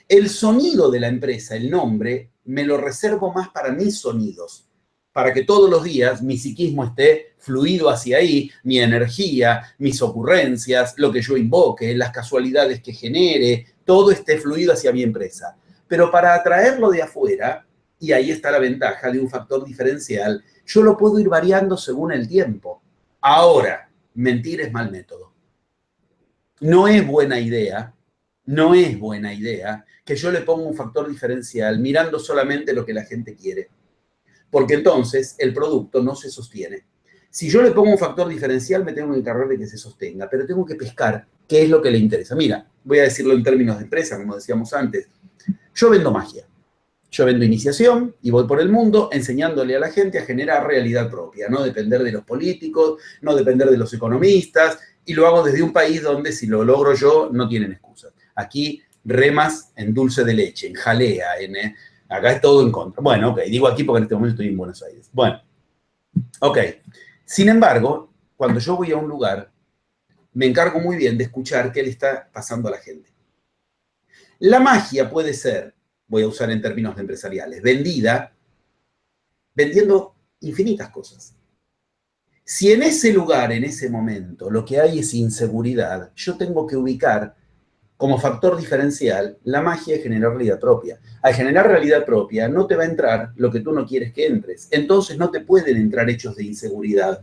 [SPEAKER 2] El sonido de la empresa, el nombre, me lo reservo más para mis sonidos, para que todos los días mi psiquismo esté fluido hacia ahí, mi energía, mis ocurrencias, lo que yo invoque, las casualidades que genere, todo esté fluido hacia mi empresa. Pero para atraerlo de afuera, y ahí está la ventaja de un factor diferencial, yo lo puedo ir variando según el tiempo. Ahora, mentir es mal método. No es buena idea que yo le ponga un factor diferencial mirando solamente lo que la gente quiere. Porque entonces el producto no se sostiene. Si yo le pongo un factor diferencial, me tengo que encargar de que se sostenga, pero tengo que pescar qué es lo que le interesa. Mira, voy a decirlo en términos de empresa, como decíamos antes. Yo vendo magia, yo vendo iniciación y voy por el mundo enseñándole a la gente a generar realidad propia, no depender de los políticos, no depender de los economistas, y lo hago desde un país donde si lo logro yo no tienen excusas. Aquí remas en dulce de leche, en jalea, acá es todo en contra. Bueno, ok, digo aquí porque en este momento estoy en Buenos Aires. Bueno, ok. Sin embargo, cuando yo voy a un lugar, me encargo muy bien de escuchar qué le está pasando a la gente. La magia puede ser, voy a usar en términos empresariales, vendiendo infinitas cosas. Si en ese lugar, en ese momento, lo que hay es inseguridad, yo tengo que ubicar como factor diferencial la magia de generar realidad propia. Al generar realidad propia no te va a entrar lo que tú no quieres que entres. Entonces no te pueden entrar hechos de inseguridad.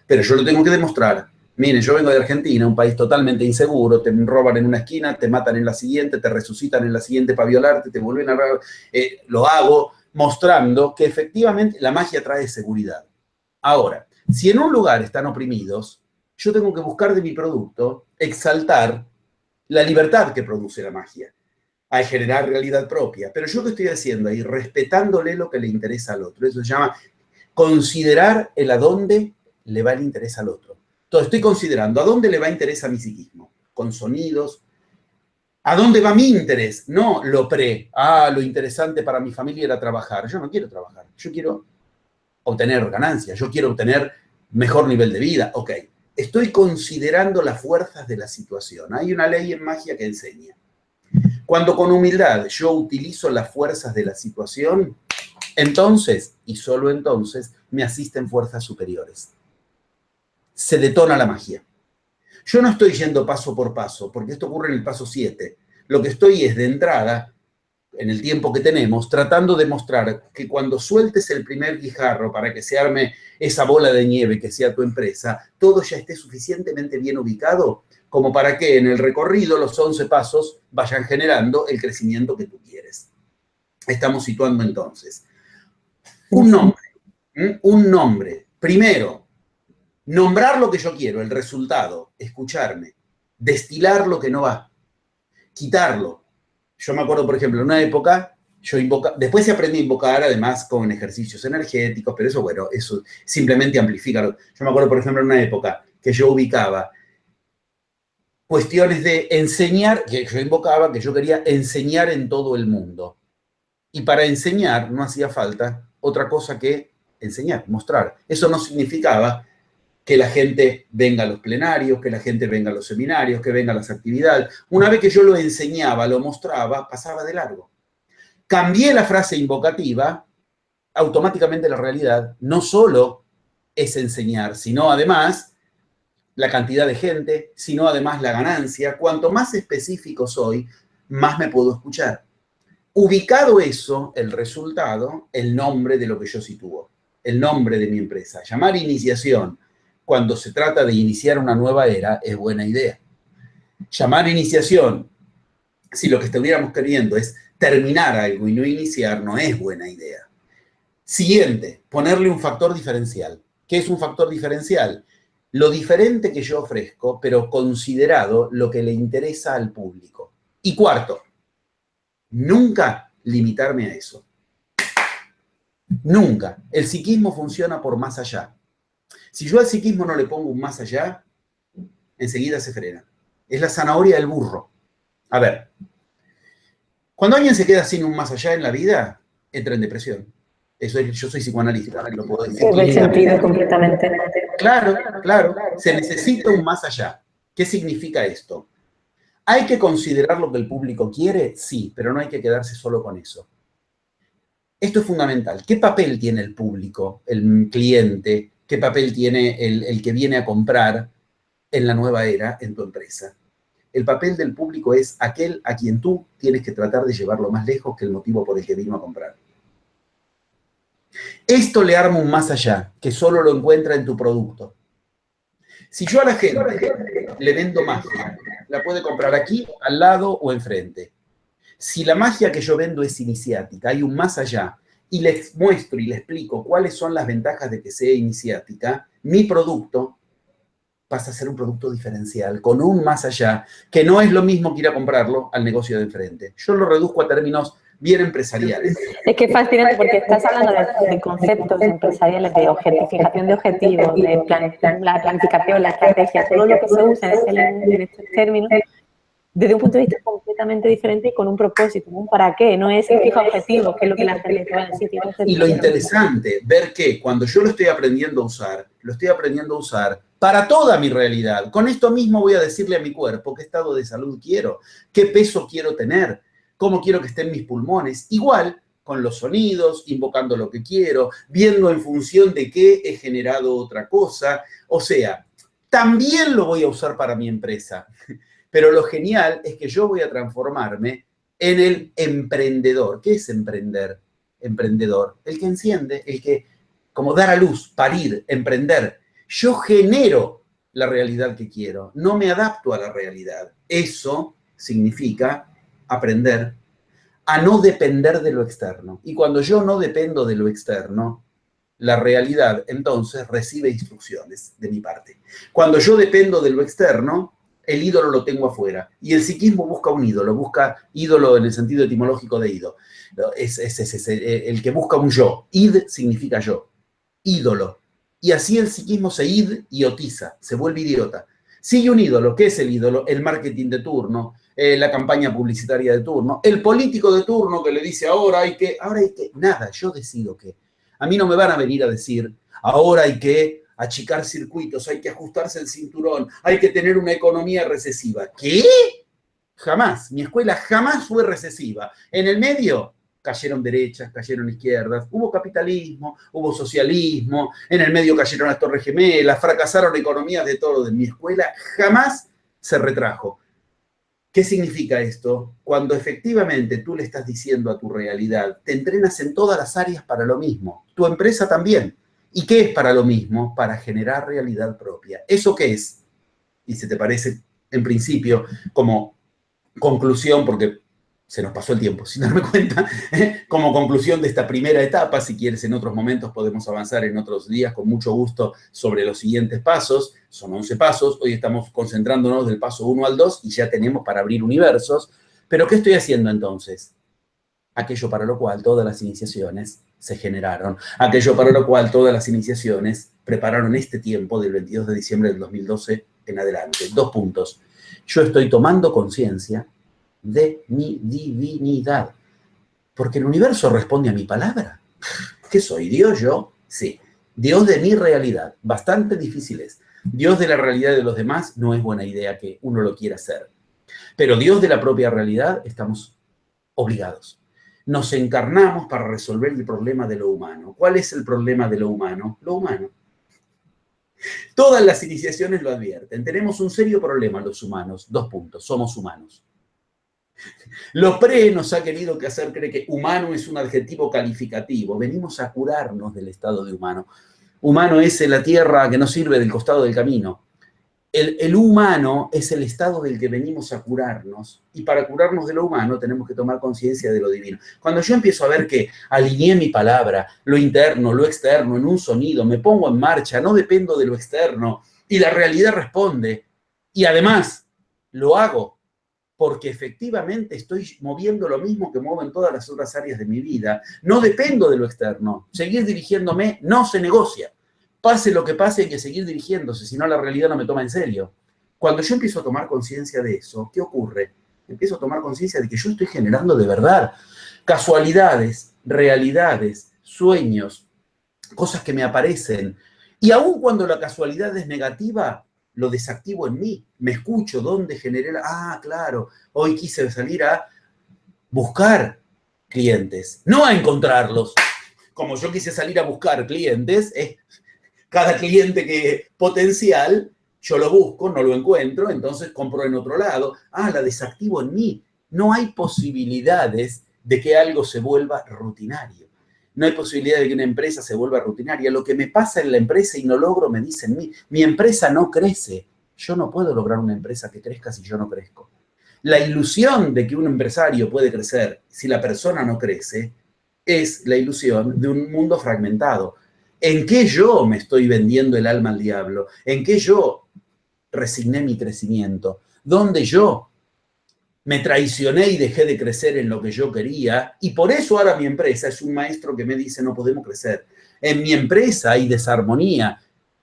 [SPEAKER 2] Pero yo lo tengo que demostrar Miren, yo vengo de Argentina, un país totalmente inseguro, te roban en una esquina, te matan en la siguiente, te resucitan en la siguiente para violarte, te vuelven a... lo hago mostrando que efectivamente la magia trae seguridad. Ahora, si en un lugar están oprimidos, yo tengo que buscar de mi producto exaltar la libertad que produce la magia, a generar realidad propia. Pero yo, ¿qué estoy haciendo ahí? Respetándole lo que le interesa al otro. Eso se llama considerar el a dónde le va el interés al otro. Entonces, estoy considerando a dónde le va interés a mi psiquismo, con sonidos. ¿A dónde va mi interés? No lo lo interesante para mi familia era trabajar. Yo no quiero trabajar, yo quiero obtener ganancias, yo quiero obtener mejor nivel de vida. Ok, estoy considerando las fuerzas de la situación. Hay una ley en magia que enseña. Cuando con humildad yo utilizo las fuerzas de la situación, entonces, y solo entonces, me asisten fuerzas superiores. Se detona la magia. Yo no estoy yendo paso por paso, porque esto ocurre en el paso 7. Lo que estoy es de entrada, en el tiempo que tenemos, tratando de mostrar que cuando sueltes el primer guijarro para que se arme esa bola de nieve que sea tu empresa, todo ya esté suficientemente bien ubicado como para que en el recorrido los 11 pasos vayan generando el crecimiento que tú quieres. Estamos situando entonces un nombre. Un nombre. Primero, nombrar lo que yo quiero, el resultado, escucharme, destilar lo que no va, quitarlo. Yo me acuerdo, por ejemplo, en una época, después se aprendí a invocar, además, con ejercicios energéticos, pero eso, bueno, eso simplemente amplifica. Yo me acuerdo, por ejemplo, en una época que yo ubicaba cuestiones de enseñar, que yo invocaba, que yo quería enseñar en todo el mundo. Y para enseñar no hacía falta otra cosa que enseñar, mostrar. Eso no significaba que la gente venga a los plenarios, que la gente venga a los seminarios, que venga a las actividades. Una vez que yo lo enseñaba, lo mostraba, pasaba de largo. Cambié la frase invocativa, automáticamente la realidad no solo es enseñar, sino además la cantidad de gente, sino además la ganancia. Cuanto más específico soy, más me puedo escuchar. Ubicado eso, el resultado, el nombre de lo que yo sitúo, el nombre de mi empresa. Llamar iniciación cuando se trata de iniciar una nueva era es buena idea. Llamar iniciación, si lo que estuviéramos queriendo es terminar algo y no iniciar, no es buena idea. Siguiente, ponerle un factor diferencial. ¿Qué es un factor diferencial? Lo diferente que yo ofrezco, pero considerado lo que le interesa al público. Y cuarto, nunca limitarme a eso. Nunca. El psiquismo funciona por más allá. Si yo al psiquismo no le pongo un más allá, enseguida se frena. Es la zanahoria del burro. A ver, cuando alguien se queda sin un más allá en la vida, entra en depresión. Eso es, yo soy psicoanalista, lo puedo decir.
[SPEAKER 1] Tiene sentido completamente.
[SPEAKER 2] Claro, claro. Se necesita un más allá. ¿Qué significa esto? ¿Hay que considerar lo que el público quiere? Sí, pero no hay que quedarse solo con eso. Esto es fundamental. ¿Qué papel tiene el público, el cliente? ¿Qué papel tiene el que viene a comprar en la nueva era en tu empresa? El papel del público es aquel a quien tú tienes que tratar de llevarlo más lejos que el motivo por el que vino a comprar. Esto le arma un más allá, que solo lo encuentra en tu producto. Si yo a la gente le vendo magia, la puede comprar aquí, al lado o enfrente. Si la magia que yo vendo es iniciática, hay un más allá, y les muestro y les explico cuáles son las ventajas de que sea iniciática, mi producto pasa a ser un producto diferencial, con un más allá, que no es lo mismo que ir a comprarlo al negocio de enfrente. Yo lo reduzco a términos bien empresariales.
[SPEAKER 1] Es que es fascinante porque estás hablando de conceptos empresariales, de objetificación de objetivos, de la planificación, la estrategia, todo lo que se usa en estos términos, desde un punto de vista completamente diferente y con un propósito, un para qué, no es fija objetivos, que es lo que la gente te va a decir.
[SPEAKER 2] Y lo interesante, ver que cuando yo lo estoy aprendiendo a usar para toda mi realidad. Con esto mismo voy a decirle a mi cuerpo qué estado de salud quiero, qué peso quiero tener, cómo quiero que estén mis pulmones. Igual con los sonidos, invocando lo que quiero, viendo en función de qué he generado otra cosa. O sea, también lo voy a usar para mi empresa. Pero lo genial es que yo voy a transformarme en el emprendedor. ¿Qué es emprender? Emprendedor. El que enciende, el que, como dar a luz, parir, emprender. Yo genero la realidad que quiero, no me adapto a la realidad. Eso significa aprender a no depender de lo externo. Y cuando yo no dependo de lo externo, la realidad entonces recibe instrucciones de mi parte. Cuando yo dependo de lo externo, el ídolo lo tengo afuera. Y el psiquismo busca un ídolo, busca ídolo en el sentido etimológico de ido. Es el que busca un yo. Id significa yo. Ídolo. Y así el psiquismo se idiotiza, se vuelve idiota. Sigue un ídolo. ¿Qué es el ídolo? El marketing de turno, la campaña publicitaria de turno, el político de turno que le dice ahora hay que, nada, yo decido qué. A mí no me van a venir a decir, ahora hay que achicar circuitos, hay que ajustarse el cinturón, hay que tener una economía recesiva. ¿Qué? Jamás. Mi escuela jamás fue recesiva. En el medio cayeron derechas, cayeron izquierdas, hubo capitalismo, hubo socialismo, en el medio cayeron las Torres Gemelas, fracasaron economías de todo. Mi escuela jamás se retrajo. ¿Qué significa esto? Cuando efectivamente tú le estás diciendo a tu realidad, te entrenas en todas las áreas para lo mismo, tu empresa también. ¿Y qué es para lo mismo? Para generar realidad propia. ¿Eso qué es? Y si te parece, en principio, como conclusión, porque se nos pasó el tiempo, sin darme cuenta, como conclusión de esta primera etapa, si quieres en otros momentos podemos avanzar en otros días con mucho gusto sobre los siguientes pasos, son 11 pasos, hoy estamos concentrándonos del paso 1 al 2 y ya tenemos para abrir universos, pero ¿qué estoy haciendo entonces? Aquello para lo cual todas las iniciaciones se generaron, aquello para lo cual todas las iniciaciones prepararon este tiempo del 22 de diciembre del 2012 en adelante. 2 puntos. Yo estoy tomando conciencia de mi divinidad, porque el universo responde a mi palabra. ¿Qué soy? ¿Dios yo? Sí. Dios de mi realidad. Bastante difícil es. Dios de la realidad de los demás no es buena idea que uno lo quiera hacer. Pero Dios de la propia realidad estamos obligados. Nos encarnamos para resolver el problema de lo humano. ¿Cuál es el problema de lo humano? Lo humano. Todas las iniciaciones lo advierten. Tenemos un serio problema los humanos. 2 puntos. Somos humanos. Lo pre nos ha querido hacer creer que humano es un adjetivo calificativo. Venimos a curarnos del estado de humano. Humano es la tierra que no sirve del costado del camino. El humano es el estado del que venimos a curarnos. Y para curarnos de lo humano tenemos que tomar conciencia de lo divino. Cuando yo empiezo a ver que alineé mi palabra, lo interno, lo externo, en un sonido, me pongo en marcha, no dependo de lo externo, y la realidad responde, y además lo hago, porque efectivamente estoy moviendo lo mismo que muevo en todas las otras áreas de mi vida. No dependo de lo externo. Seguir dirigiéndome no se negocia. Pase lo que pase, hay que seguir dirigiéndose, si no la realidad no me toma en serio. Cuando yo empiezo a tomar conciencia de eso, ¿qué ocurre? Empiezo a tomar conciencia de que yo estoy generando de verdad casualidades, realidades, sueños, cosas que me aparecen. Y aun cuando la casualidad es negativa, lo desactivo en mí, me escucho dónde generé claro, hoy quise salir a buscar clientes, no a encontrarlos. Como yo quise salir a buscar clientes, cada cliente que potencial, yo lo busco, no lo encuentro, entonces compro en otro lado. La desactivo en mí. No hay posibilidades de que algo se vuelva rutinario. No hay posibilidad de que una empresa se vuelva rutinaria. Lo que me pasa en la empresa y no logro me dicen mi empresa no crece. Yo no puedo lograr una empresa que crezca si yo no crezco. La ilusión de que un empresario puede crecer si la persona no crece es la ilusión de un mundo fragmentado. ¿En qué yo me estoy vendiendo el alma al diablo? ¿En qué yo resigné mi crecimiento? ¿Dónde yo me traicioné y dejé de crecer en lo que yo quería? Y por eso ahora mi empresa es un maestro que me dice no podemos crecer. En mi empresa hay desarmonía.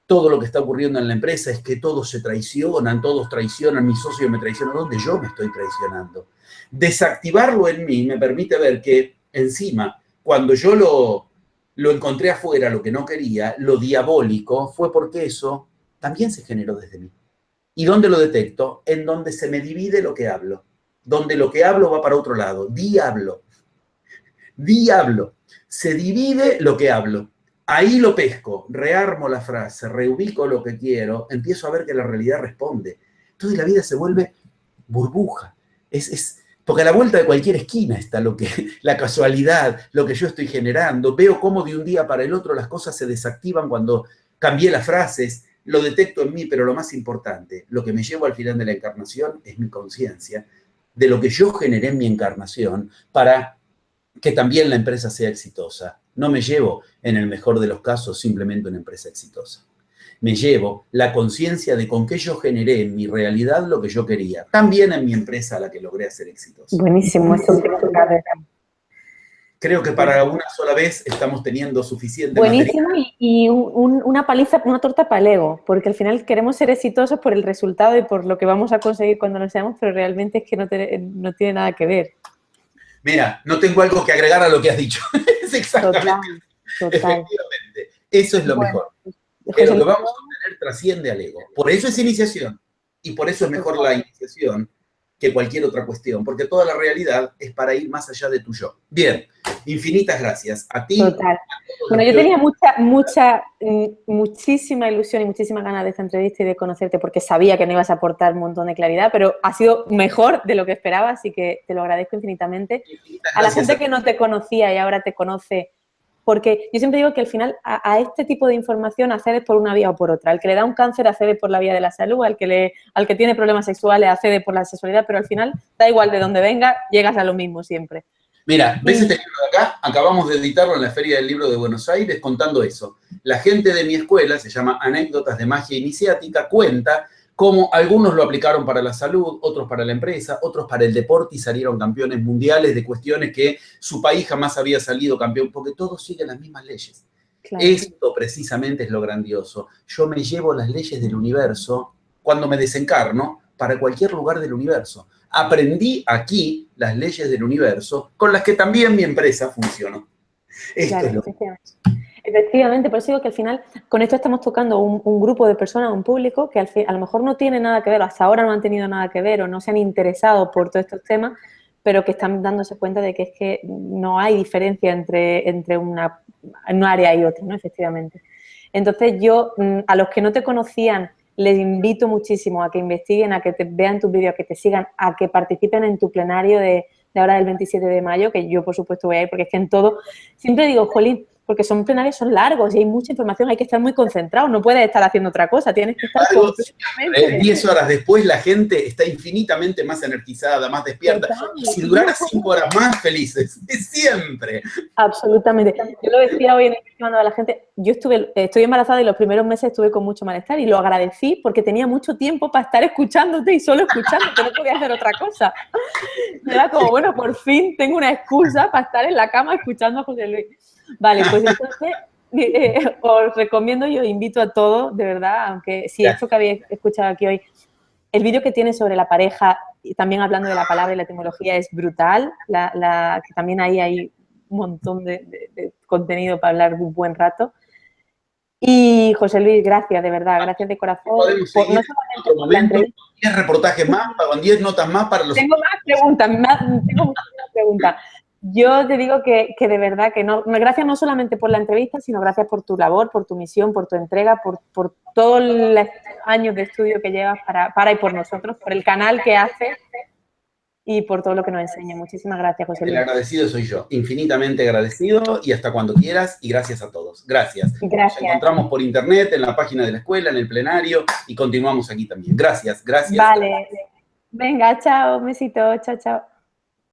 [SPEAKER 2] Todo lo que está ocurriendo en la empresa es que todos se traicionan, todos traicionan, mi socio me traiciona. ¿Dónde yo me estoy traicionando? Desactivarlo en mí me permite ver que encima, cuando yo lo encontré afuera, lo que no quería, lo diabólico, fue porque eso también se generó desde mí. ¿Y dónde lo detecto? En donde se me divide lo que hablo. Donde lo que hablo va para otro lado. Diablo. Se divide lo que hablo. Ahí lo pesco, rearmo la frase, reubico lo que quiero, empiezo a ver que la realidad responde. Entonces la vida se vuelve burbuja. Porque a la vuelta de cualquier esquina está la casualidad, lo que yo estoy generando. Veo cómo de un día para el otro las cosas se desactivan cuando cambié las frases. lo detecto en mí, pero lo más importante, lo que me llevo al final de la encarnación es mi conciencia de lo que yo generé en mi encarnación para que también la empresa sea exitosa. No me llevo, en el mejor de los casos, simplemente una empresa exitosa. Me llevo la conciencia de con qué yo generé en mi realidad lo que yo quería, también en mi empresa a la que logré hacer exitosa.
[SPEAKER 1] Buenísimo, eso es
[SPEAKER 2] Creo que para una sola vez estamos teniendo suficiente
[SPEAKER 1] buenísimo
[SPEAKER 2] material.
[SPEAKER 1] y una paliza, una torta para el ego, porque al final queremos ser exitosos por el resultado y por lo que vamos a conseguir cuando lo seamos, pero realmente es que no tiene nada que ver.
[SPEAKER 2] Mira, no tengo algo que agregar a lo que has dicho. Es exactamente.
[SPEAKER 1] Total.
[SPEAKER 2] Efectivamente. Eso es lo mejor. Que lo que vamos a obtener trasciende al ego. Por eso es iniciación. Y por eso es mejor la iniciación que cualquier otra cuestión, porque toda la realidad es para ir más allá de tu yo. Bien, infinitas gracias. A ti.
[SPEAKER 1] Total. Bueno, yo tenía muchísima ilusión y muchísimas ganas de esta entrevista y de conocerte porque sabía que no ibas a aportar un montón de claridad, pero ha sido mejor de lo que esperaba, así que te lo agradezco infinitamente. A la gente que no te conocía y ahora te conoce, porque yo siempre digo que al final a este tipo de información accedes por una vía o por otra. Al que le da un cáncer accede por la vía de la salud, al que tiene problemas sexuales accede por la sexualidad, pero al final da igual de dónde venga, llegas a lo mismo siempre.
[SPEAKER 2] Mira, ¿ves este libro de acá? Acabamos de editarlo en la Feria del Libro de Buenos Aires contando eso. La gente de mi escuela, se llama Anécdotas de Magia Iniciática, cuenta cómo algunos lo aplicaron para la salud, otros para la empresa, otros para el deporte y salieron campeones mundiales de cuestiones que su país jamás había salido campeón, porque todos siguen las mismas leyes. Claro. Esto precisamente es lo grandioso. Yo me llevo las leyes del universo cuando me desencarno para cualquier lugar del universo. Aprendí aquí las leyes del universo con las que también mi empresa funcionó. Esto
[SPEAKER 1] claro,
[SPEAKER 2] es lo
[SPEAKER 1] efectivamente, por eso digo que al final con esto estamos tocando un grupo de personas, un público que a lo mejor no tiene nada que ver, hasta ahora no han tenido nada que ver o no se han interesado por todos estos temas, pero que están dándose cuenta de que es que no hay diferencia entre un área y otra, ¿no? Efectivamente. Entonces yo, a los que no te conocían, les invito muchísimo a que investiguen, a que te vean tus vídeos, a que te sigan, a que participen en tu plenario de ahora del 27 de mayo, que yo, por supuesto, voy a ir, porque es que en todo, siempre digo, jolín, porque son plenarios, son largos y hay mucha información, hay que estar muy concentrado, no puedes estar haciendo otra cosa, tienes que estar completamente...
[SPEAKER 2] 10 horas después la gente está infinitamente más energizada, más despierta, y si durara 5 horas más, felices, siempre.
[SPEAKER 1] Absolutamente. Yo lo decía hoy en el que mandaba a la gente, yo estoy embarazada y los primeros meses estuve con mucho malestar y lo agradecí porque tenía mucho tiempo para estar escuchándote y solo escuchándote, no podía hacer otra cosa. Y era como, bueno, por fin tengo una excusa para estar en la cama escuchando a José Luis. Vale, pues entonces os recomiendo y os invito a todos, de verdad, aunque si esto que habéis escuchado aquí hoy, el vídeo que tiene sobre la pareja, y también hablando de la palabra y la etimología, es brutal, que también ahí hay un montón de contenido para hablar de un buen rato. Y José Luis, gracias, de verdad, gracias de corazón.
[SPEAKER 2] Podemos seguir en otro momento, 10 reportajes más, con 10 notas más para los...
[SPEAKER 1] Tengo más preguntas, tengo muchas preguntas. Yo te digo que de verdad que no, gracias no solamente por la entrevista, sino gracias por tu labor, por tu misión, por tu entrega, por todos los años de estudio que llevas para y por nosotros, por el canal que haces y por todo lo que nos enseña. Muchísimas gracias, José Luis.
[SPEAKER 2] El agradecido soy yo, infinitamente agradecido y hasta cuando quieras y gracias a todos. Gracias. Nos encontramos por internet, en la página de la escuela, en el plenario y continuamos aquí también. Gracias, gracias.
[SPEAKER 1] Vale. Venga, chao, besito, chao, chao.